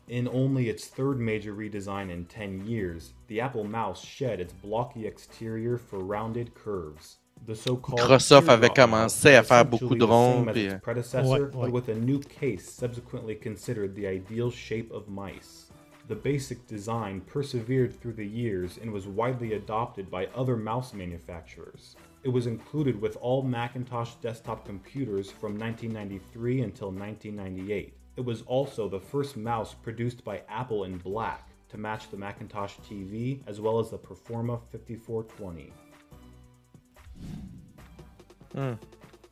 In only its third major redesign in 10 years, the Apple mouse shed its blocky exterior for rounded curves. The so-called Microsoft avait commencé à faire beaucoup de ronds. Its predecessor, but with a new case subsequently considered the ideal shape of mice. The basic design persevered through the years and was widely adopted by other mouse manufacturers. It was included with all Macintosh desktop computers from 1993 until 1998. It was also the first mouse produced by Apple in black to match the Macintosh TV as well as the Performa 5420.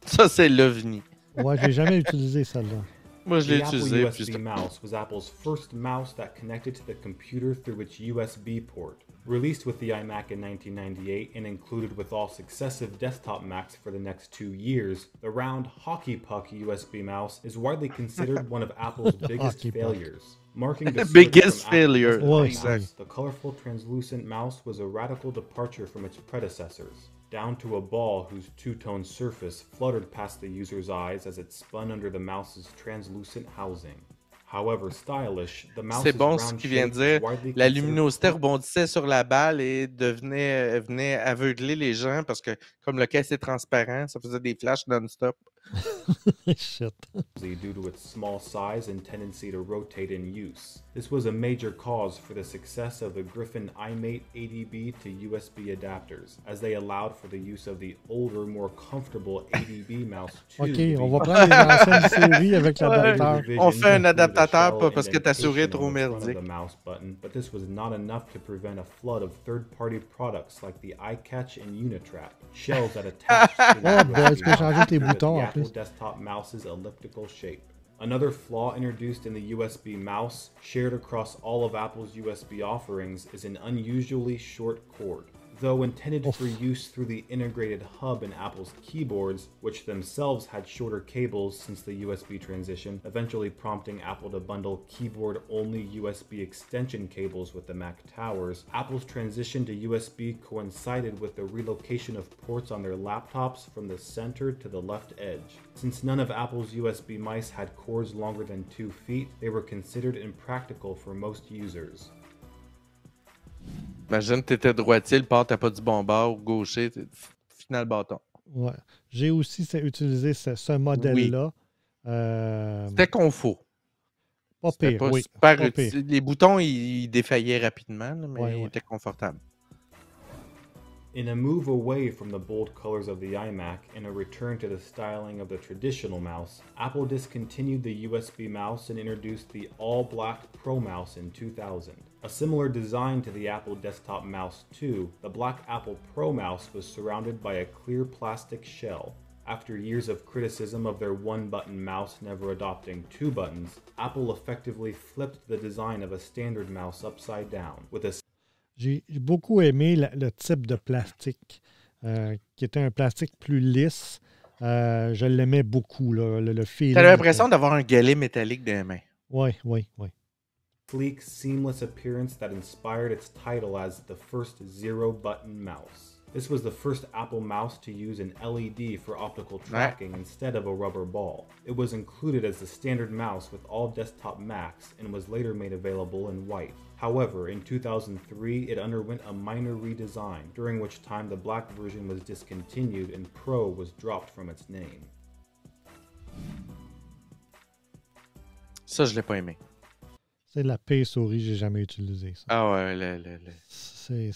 Ça, c'est l'OVNI. Ouais, j'ai jamais utilisé celle-là. Moi, je l'ai The Apple utilisé. USB Puis mouse was Apple's first mouse that connected to the computer through its USB port. Released with the iMac in 1998 and included with all successive desktop Macs for the next 2 years, the round Hockey Puck USB mouse is widely considered one of Apple's biggest Hockey puck. failures. Marking the Biggest switch from Apple's failure. desktop Ouais, mouse, the colorful translucent mouse was a radical departure from its predecessors, down to a ball whose two-tone surface fluttered past the user's eyes as it spun under the mouse's translucent housing. However stylish, the mouse's c'est bon ce round qu'il vient de shape is dire. widely La considered luminosité rebondissait sur la balle et venait aveugler les gens parce que, comme le caisse est transparent, ça faisait des flashs non-stop. Shit. due to its small size and tendency to rotate in use. This was a major cause for the success of the Griffin iMate ADB to USB adapters, as they allowed for the use of the older, more comfortable ADB mouse too. OK, on va prendre les anciennes souris avec l'adaptateur. On fait un adaptateur pas parce que ta souris est trop merdique. But this was not enough to prevent a flood of third-party products like the iCatch and Unitrap, shells that attached to the Oh boy, tu peux USB changer mouse tes to fit boutons the en Apple plus. desktop mouse's elliptical shape. Another flaw introduced in the USB mouse, shared across all of Apple's USB offerings, is an unusually short cord. Though intended for use through the integrated hub in Apple's keyboards, which themselves had shorter cables since the USB transition, eventually prompting Apple to bundle keyboard-only USB extension cables with the Mac towers, Apple's transition to USB coincided with the relocation of ports on their laptops from the center to the left edge. Since none of Apple's USB mice had cords longer than 2 feet, they were considered impractical for most users. Imagine, t'étais droitier, le port, t'as pas du bon bord, ou gaucher, final bâton. Ouais. J'ai aussi utilisé ce modèle-là. C'était confort. Pas C'était pire, pas oui. super Pas utile. pire. Les boutons, ils défaillaient rapidement, là, mais Ouais, ils ouais. étaient confortables. In a move away from the bold colors of the iMac and a return to the styling of the traditional mouse, Apple discontinued the USB mouse and introduced the all-black Pro Mouse in 2000. A similar design to the Apple Desktop Mouse 2, the black Apple Pro Mouse was surrounded by a clear plastic shell. After years of criticism of their one-button mouse never adopting 2 buttons, Apple effectively flipped the design of a standard mouse upside down, with a J'ai beaucoup aimé le type de plastique, qui était un plastique plus lisse. Je l'aimais beaucoup, là, le feeling. T'as l'impression d'avoir un galet métallique dans les mains. Oui, oui, oui. sleek, seamless appearance that inspired its title as the first zero-button mouse. This was the first Apple mouse to use an LED for optical tracking instead of a rubber ball. It was included as the standard mouse with all desktop Macs and was later made available in white. However, in 2003, it underwent a minor redesign, during which time the black version was discontinued and Pro was dropped from its name. Ça, je l'ai pas aimé. C'est la pire souris que j'ai jamais utilisée. Ça. Ah ouais, C'est...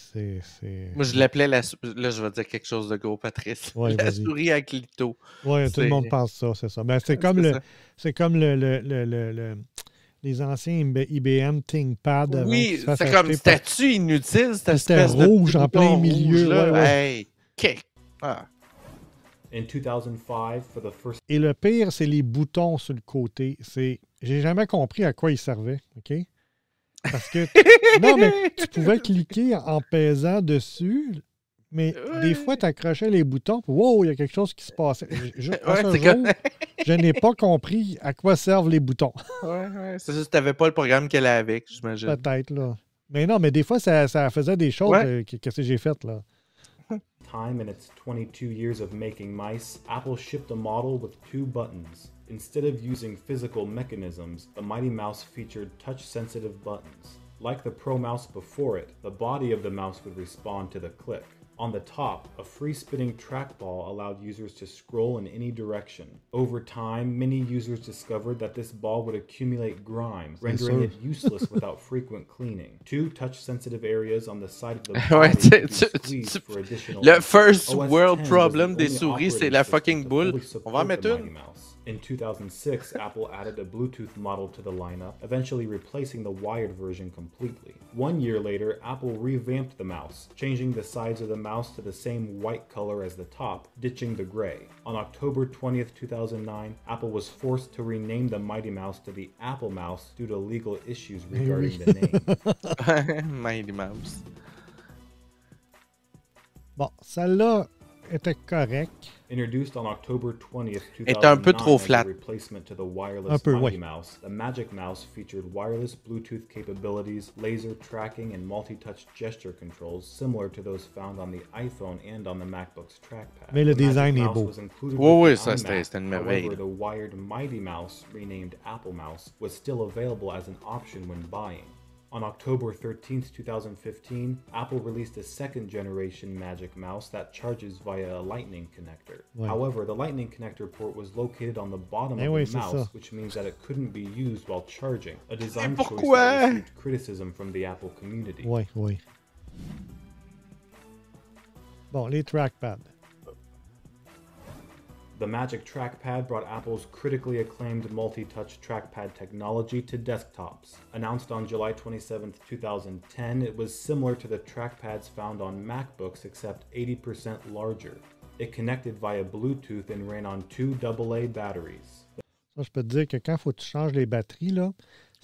Moi, je l'appelais la... Là, je vais dire quelque chose de gros, Patrice. Ouais, la vas-y. souris à clito. Oui, tout le monde pense ça, c'est ça. Ben, c'est comme, les anciens IBM ThinkPad. Oui, c'est comme statue inutile, cette c'était espèce de rouge en plein bouton milieu. rouge, là. Ouais. Hey, kick. Ah. In 2005, for the first Et le pire, c'est les boutons sur le côté. J'ai jamais compris à quoi ils servaient, OK? Parce que, non, mais tu pouvais cliquer en pesant dessus, mais des fois, tu accrochais les boutons, puis wow, il y a quelque chose qui se passait. Je n'ai pas compris à quoi servent les boutons. Ouais. C'est juste que tu n'avais pas le programme qu'elle a avec, j'imagine. Peut-être, là. Mais non, mais des fois, ça faisait des choses que j'ai faites, là. time in its 22 years of making mice, Apple shipped a model with 2 buttons. Instead of using physical mechanisms, the Mighty Mouse featured touch-sensitive buttons. Like the Pro Mouse before it, the body of the mouse would respond to the click. On the top, a free-spinning trackball allowed users to scroll in any direction. Over time, many users discovered that this ball would accumulate grime, rendering it useless without frequent cleaning. 2 touch-sensitive areas on the side of the body could be squeezed for additional. Le first OS world 10 problem was the des only souris, c'est operating la system fucking to boule. fully On va en support mettre the une. Mighty Mouse. In 2006, Apple added a Bluetooth model to the lineup, eventually replacing the wired version completely. 1 year later, Apple revamped the mouse, changing the sides of the mouse to the same white color as the top, ditching the gray. On October 20th, 2009, Apple was forced to rename the Mighty Mouse to the Apple Mouse due to legal issues regarding the name. Mighty Mouse. Bon, celle-là était correcte. Introduced on October 20th, Est un peu 2009 trop as a flat. replacement to the wireless Un peu, Mighty ouais. Mouse, the Magic Mouse featured wireless Bluetooth capabilities, laser tracking, and multi-touch gesture controls similar to those found on the iPhone and on the MacBook's trackpad. Mais le The Magic design est Mouse beau. was included Oui, oui, with ça, the c'était iMac. une merveille. However, the wired Mighty Mouse, renamed Apple Mouse, was still available as an option when buying. On October 13th, 2015, Apple released a second generation Magic Mouse that charges via a Lightning connector. Ouais. However, the Lightning connector port was located on the bottom Eh of oui, the c'est mouse, ça. which means that it couldn't be used while charging, a design choice pourquoi? that received criticism from the Apple community. Oui, oui. Bon, les trackpads. The Magic Trackpad brought Apple's critically acclaimed multi-touch trackpad technology to desktops. Announced on July 27, 2010, it was similar to the trackpads found on MacBooks except 80% larger. It connected via Bluetooth and ran on 2 AA batteries. Ça, je peux te dire que quand il faut que tu changes les batteries, là.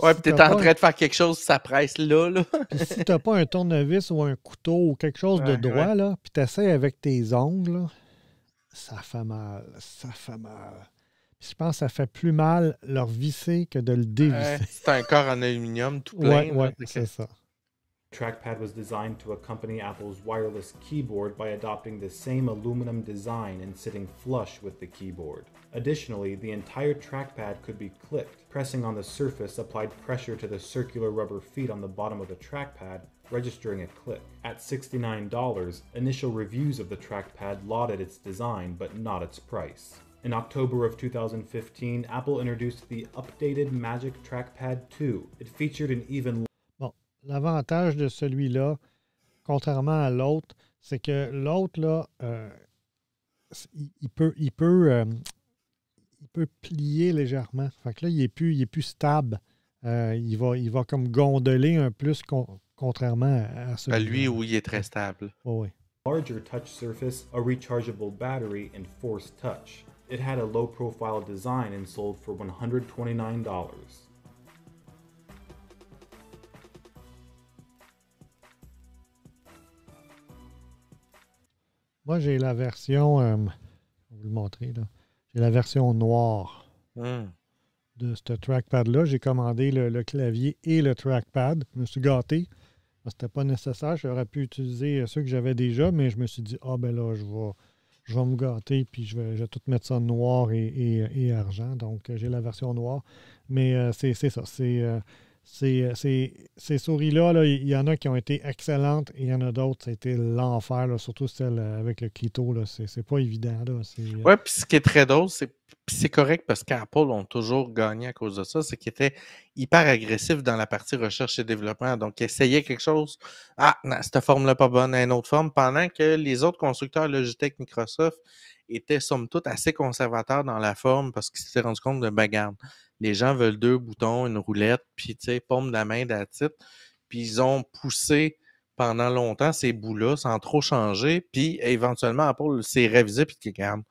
Ouais, si puis t'es t'as en pas train de faire quelque chose, ça presse là. Puis si tu n'as pas un tournevis ou un couteau ou quelque chose de Ouais, droit, ouais. là, puis tu essaies avec tes ongles, là, ça fait mal. Ça fait mal. Puis je pense que ça fait plus mal leur visser que de le dévisser. C'est un corps en aluminium tout plein. Ouais, ouais, là, c'est ça. Trackpad was designed to accompany Apple's wireless keyboard by adopting the same aluminum design and sitting flush with the keyboard. Additionally, the entire trackpad could be clicked. Pressing on the surface applied pressure to the circular rubber feet on the bottom of the trackpad, registering a click. At $69, initial reviews of the trackpad lauded its design but not its price. In October of 2015, Apple introduced the updated Magic Trackpad 2. It featured an even Bon, l'avantage de celui-là, contrairement à l'autre, c'est que l'autre, là, il peut plier légèrement. Fait que là, il est plus stable. Il va comme gondoler un plus contrairement à celui-là. À lui, oui, il est très stable. Oui, oui. larger touch surface, a rechargeable battery, and Force Touch. It had a low-profile design and sold for $129. Moi, j'ai la version, je vais vous le montrer, là. J'ai la version noire de ce trackpad-là. J'ai commandé le clavier et le trackpad. Je me suis gâté. C'était pas nécessaire. J'aurais pu utiliser ceux que j'avais déjà, mais je me suis dit, ben là, je vais me gâter, puis je vais tout mettre ça noir et argent. Donc, j'ai la version noire. Mais c'est ça. Ces souris-là, là, il y en a qui ont été excellentes et il y en a d'autres, c'était l'enfer, là, surtout celle avec le clito. Là, c'est pas évident. Là, ouais, puis ce qui est très drôle, c'est correct parce qu'Apple ont toujours gagné à cause de ça, c'est qu'ils étaient hyper agressifs dans la partie recherche et développement. Donc, ils essayaient quelque chose. Ah, non, cette forme-là pas bonne, une autre forme, pendant que les autres constructeurs, Logitech, Microsoft, étaient somme toute assez conservateurs dans la forme parce qu'ils s'étaient rendus compte de bagarre. Les gens veulent 2 boutons, une roulette, puis tu sais, paume de la main d'attitude. Puis ils ont poussé pendant longtemps ces bouts-là sans trop changer. Puis éventuellement, Apple s'est révisé, puis regarde,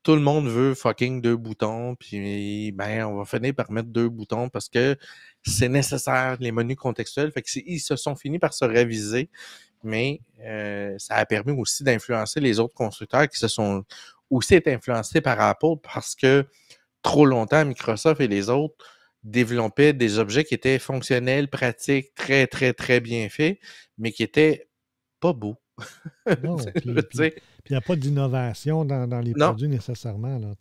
tout le monde veut fucking 2 boutons, puis ben on va finir par mettre 2 boutons parce que c'est nécessaire, les menus contextuels. Fait que ils se sont finis par se réviser, mais ça a permis aussi d'influencer les autres constructeurs qui se sont aussi été influencés par Apple parce que trop longtemps, Microsoft et les autres développaient des objets qui étaient fonctionnels, pratiques, très, très, très bien faits, mais qui étaient pas beaux. Non, puis il n'y a pas d'innovation dans les produits nécessairement. Là,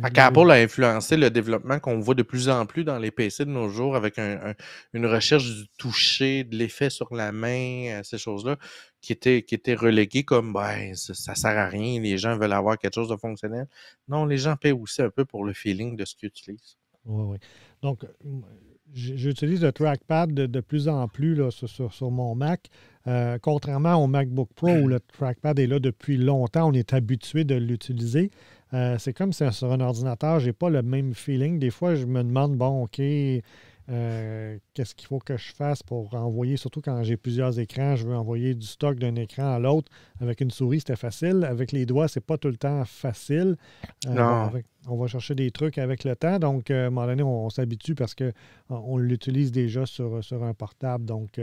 Apple a influencé le développement qu'on voit de plus en plus dans les PC de nos jours avec une recherche du toucher, de l'effet sur la main, ces choses-là, qui étaient reléguées comme ça sert à rien, les gens veulent avoir quelque chose de fonctionnel. Non, les gens paient aussi un peu pour le feeling de ce qu'ils utilisent. Oui. Donc, j'utilise le trackpad de plus en plus là, sur mon Mac. Contrairement au MacBook Pro où le trackpad est là depuis longtemps, on est habitué de l'utiliser. C'est comme si sur un ordinateur, je n'ai pas le même feeling. Des fois, je me demande, bon, OK, qu'est-ce qu'il faut que je fasse pour envoyer, surtout quand j'ai plusieurs écrans, je veux envoyer du stock d'un écran à l'autre. Avec une souris, c'était facile. Avec les doigts, c'est pas tout le temps facile. Non. On va chercher des trucs avec le temps. Donc, à un moment donné, on s'habitue parce qu'on l'utilise déjà sur un portable. Donc,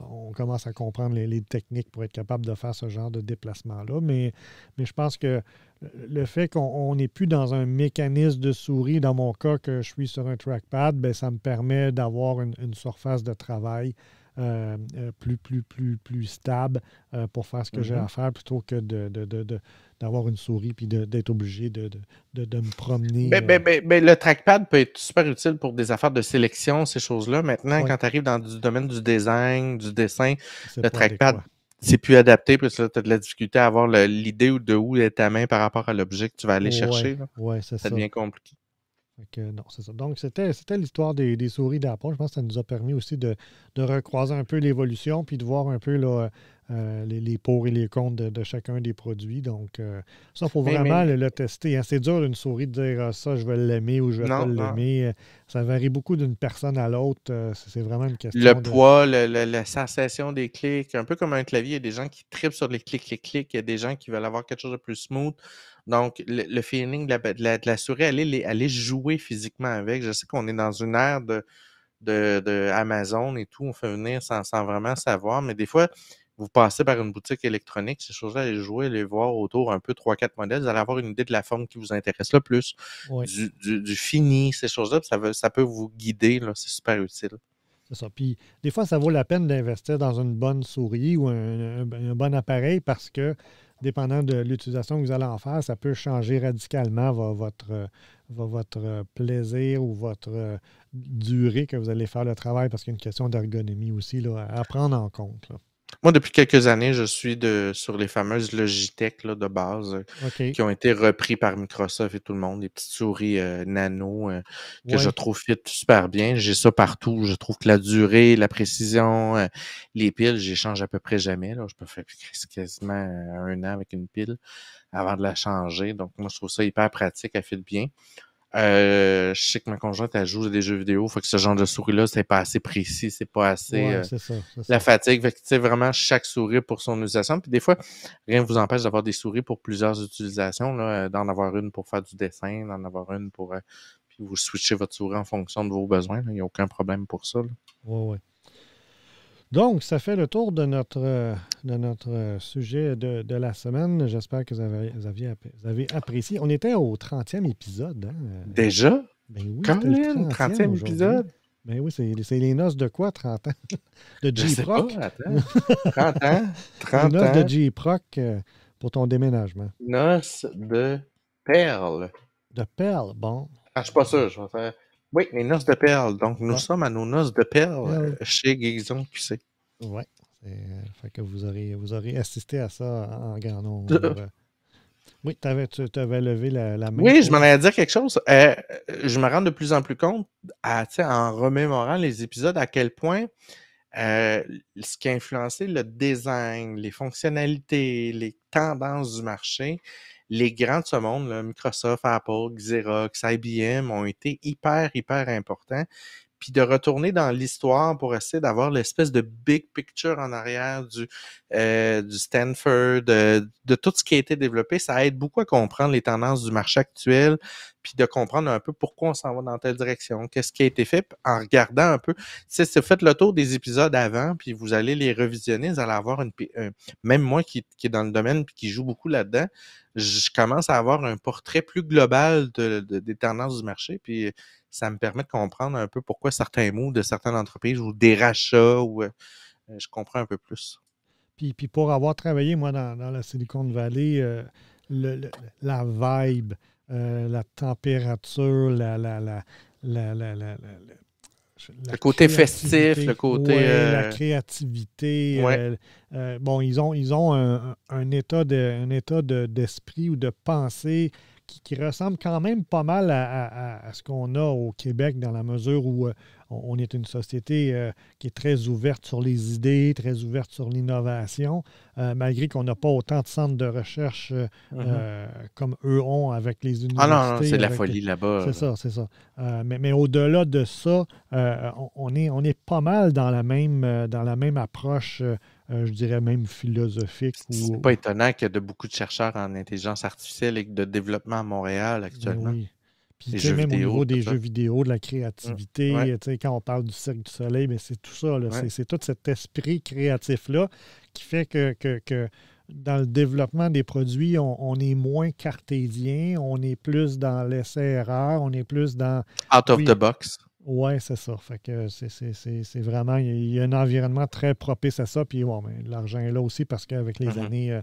on commence à comprendre les techniques pour être capable de faire ce genre de déplacement-là. Mais je pense que le fait qu'on n'est plus dans un mécanisme de souris, dans mon cas, que je suis sur un trackpad, bien, ça me permet d'avoir une surface de travail plus stable pour faire ce que j'ai à faire plutôt que d'avoir une souris puis d'être obligé de me promener. Le trackpad peut être super utile pour des affaires de sélection, ces choses-là. Maintenant, Ouais. quand tu arrives dans du domaine du design, du dessin, C'est le pas trackpad, adéquat. c'est plus adapté, puis là, tu as de la difficulté à avoir l'idée de où est ta main par rapport à l'objet que tu vas aller chercher. Là. Oui, c'est Ça ça. devient compliqué. Fait que non, c'est ça. Donc, c'était l'histoire des souris d'Apple. Je pense que ça nous a permis aussi de recroiser un peu l'évolution puis de voir un peu là, les pour et les contre de chacun des produits. Donc, ça, il faut vraiment le tester. Hein. C'est dur d'une souris de dire ça, je vais l'aimer ou je vais pas l'aimer. Ça varie beaucoup d'une personne à l'autre. C'est vraiment une question Le poids, la sensation des clics, un peu comme un clavier. Il y a des gens qui trippent sur les clics. Il y a des gens qui veulent avoir quelque chose de plus smooth. Donc, le feeling de la souris, aller jouer physiquement avec. Je sais qu'on est dans une ère de Amazon et tout. On fait venir sans vraiment savoir. Mais des fois, vous passez par une boutique électronique, ces choses-là, allez jouer, allez voir autour un peu 3-4 modèles. Vous allez avoir une idée de la forme qui vous intéresse le plus, du fini, ces choses-là. Ça peut vous guider. Là, c'est super utile. C'est ça. Puis, des fois, ça vaut la peine d'investir dans une bonne souris ou un bon appareil parce que, dépendant de l'utilisation que vous allez en faire, ça peut changer radicalement votre plaisir ou votre durée que vous allez faire le travail parce qu'il y a une question d'ergonomie aussi là, à prendre en compte. Là. Moi, depuis quelques années, je suis sur les fameuses Logitech là, de base qui ont été repris par Microsoft et tout le monde, des petites souris nano que je trouve fit super bien. J'ai ça partout. Je trouve que la durée, la précision, les piles, j'y change à peu près jamais. Là. Je peux faire quasiment 1 an avec une pile avant de la changer. Donc, moi, je trouve ça hyper pratique. Elle fit bien. Je sais que ma conjointe, elle joue des jeux vidéo. Fait que ce genre de souris-là, c'est pas assez précis, c'est pas assez c'est ça. la fatigue. Fait que, tu sais, vraiment, chaque souris pour son utilisation. Puis des fois, rien ne vous empêche d'avoir des souris pour plusieurs utilisations, là, d'en avoir une pour faire du dessin, d'en avoir une pour puis vous switchez votre souris en fonction de vos besoins. Il n'y a aucun problème pour ça. Oui. Donc, ça fait le tour de notre sujet de la semaine. J'espère que vous avez apprécié. On était au 30e épisode. Hein? Déjà? Ben oui, Colin, le 30e épisode? Ben oui, c'est les noces de quoi, 30 ans? De J-Proc? Je sais pas, attends. 30 ans? 30 les noces ans. de J-Proc pour ton déménagement. Noces de perles. De perles, bon. Ah, je suis pas sûr, je vais faire... Oui, les noces de perles. Donc, nous sommes à nos noces de perles chez Guézon QC. Oui. Fait que vous aurez assisté à ça en grand nombre. Oui, tu avais levé la main. Oui, je m'en allais dire quelque chose. Je me rends de plus en plus compte, en remémorant les épisodes, à quel point ce qui a influencé le design, les fonctionnalités, les tendances du marché, les grands de ce monde, là, Microsoft, Apple, Xerox, IBM, ont été hyper importants. Puis de retourner dans l'histoire pour essayer d'avoir l'espèce de big picture en arrière du Stanford, de tout ce qui a été développé, ça aide beaucoup à comprendre les tendances du marché actuel, puis de comprendre un peu pourquoi on s'en va dans telle direction, qu'est-ce qui a été fait, en regardant un peu. Si vous faites le tour des épisodes avant, puis vous allez les revisionner, vous allez avoir même moi qui est dans le domaine puis qui joue beaucoup là-dedans, je commence à avoir un portrait plus global des tendances du marché, puis ça me permet de comprendre un peu pourquoi certains mots de certaines entreprises ou des rachats, ou je comprends un peu plus. Puis pour avoir travaillé, moi, dans la Silicon Valley, la vibe, la température, le côté festif, le côté... la créativité. Bon, ils ont un état d'esprit ou de pensée qui ressemble quand même pas mal à ce qu'on a au Québec dans la mesure où on est une société qui est très ouverte sur les idées, très ouverte sur l'innovation, malgré qu'on n'a pas autant de centres de recherche comme eux ont avec les universités. Ah non, c'est de la folie là-bas. C'est ça, c'est ça. Mais au-delà de ça, on est pas mal dans la même approche, je dirais même philosophique. C'est pas étonnant qu'il y a beaucoup de chercheurs en intelligence artificielle et de développement à Montréal actuellement. Oui. Puis même vidéo, au niveau des jeux vidéo, de la créativité, quand on parle du Cirque du Soleil, mais c'est tout ça. C'est tout cet esprit créatif-là qui fait que dans le développement des produits, on est moins cartésien, on est plus dans l'essai-erreur, on est plus dans... Out of the box. Oui, c'est ça. Fait que c'est vraiment... Il y a un environnement très propice à ça. Puis l'argent est là aussi parce qu'avec les années,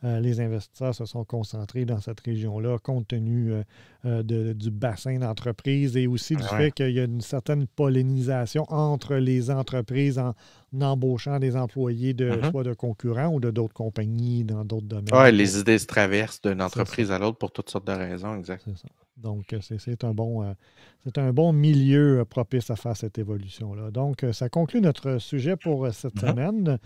les investisseurs se sont concentrés dans cette région-là compte tenu du bassin d'entreprise et aussi du fait qu'il y a une certaine pollinisation entre les entreprises en embauchant des employés soit de concurrents ou de d'autres compagnies dans d'autres domaines. Oui, les idées se traversent d'une entreprise à l'autre pour toutes sortes de raisons, exact. C'est ça. Donc, c'est un bon milieu propice à faire cette évolution-là. Donc, ça conclut notre sujet pour cette semaine.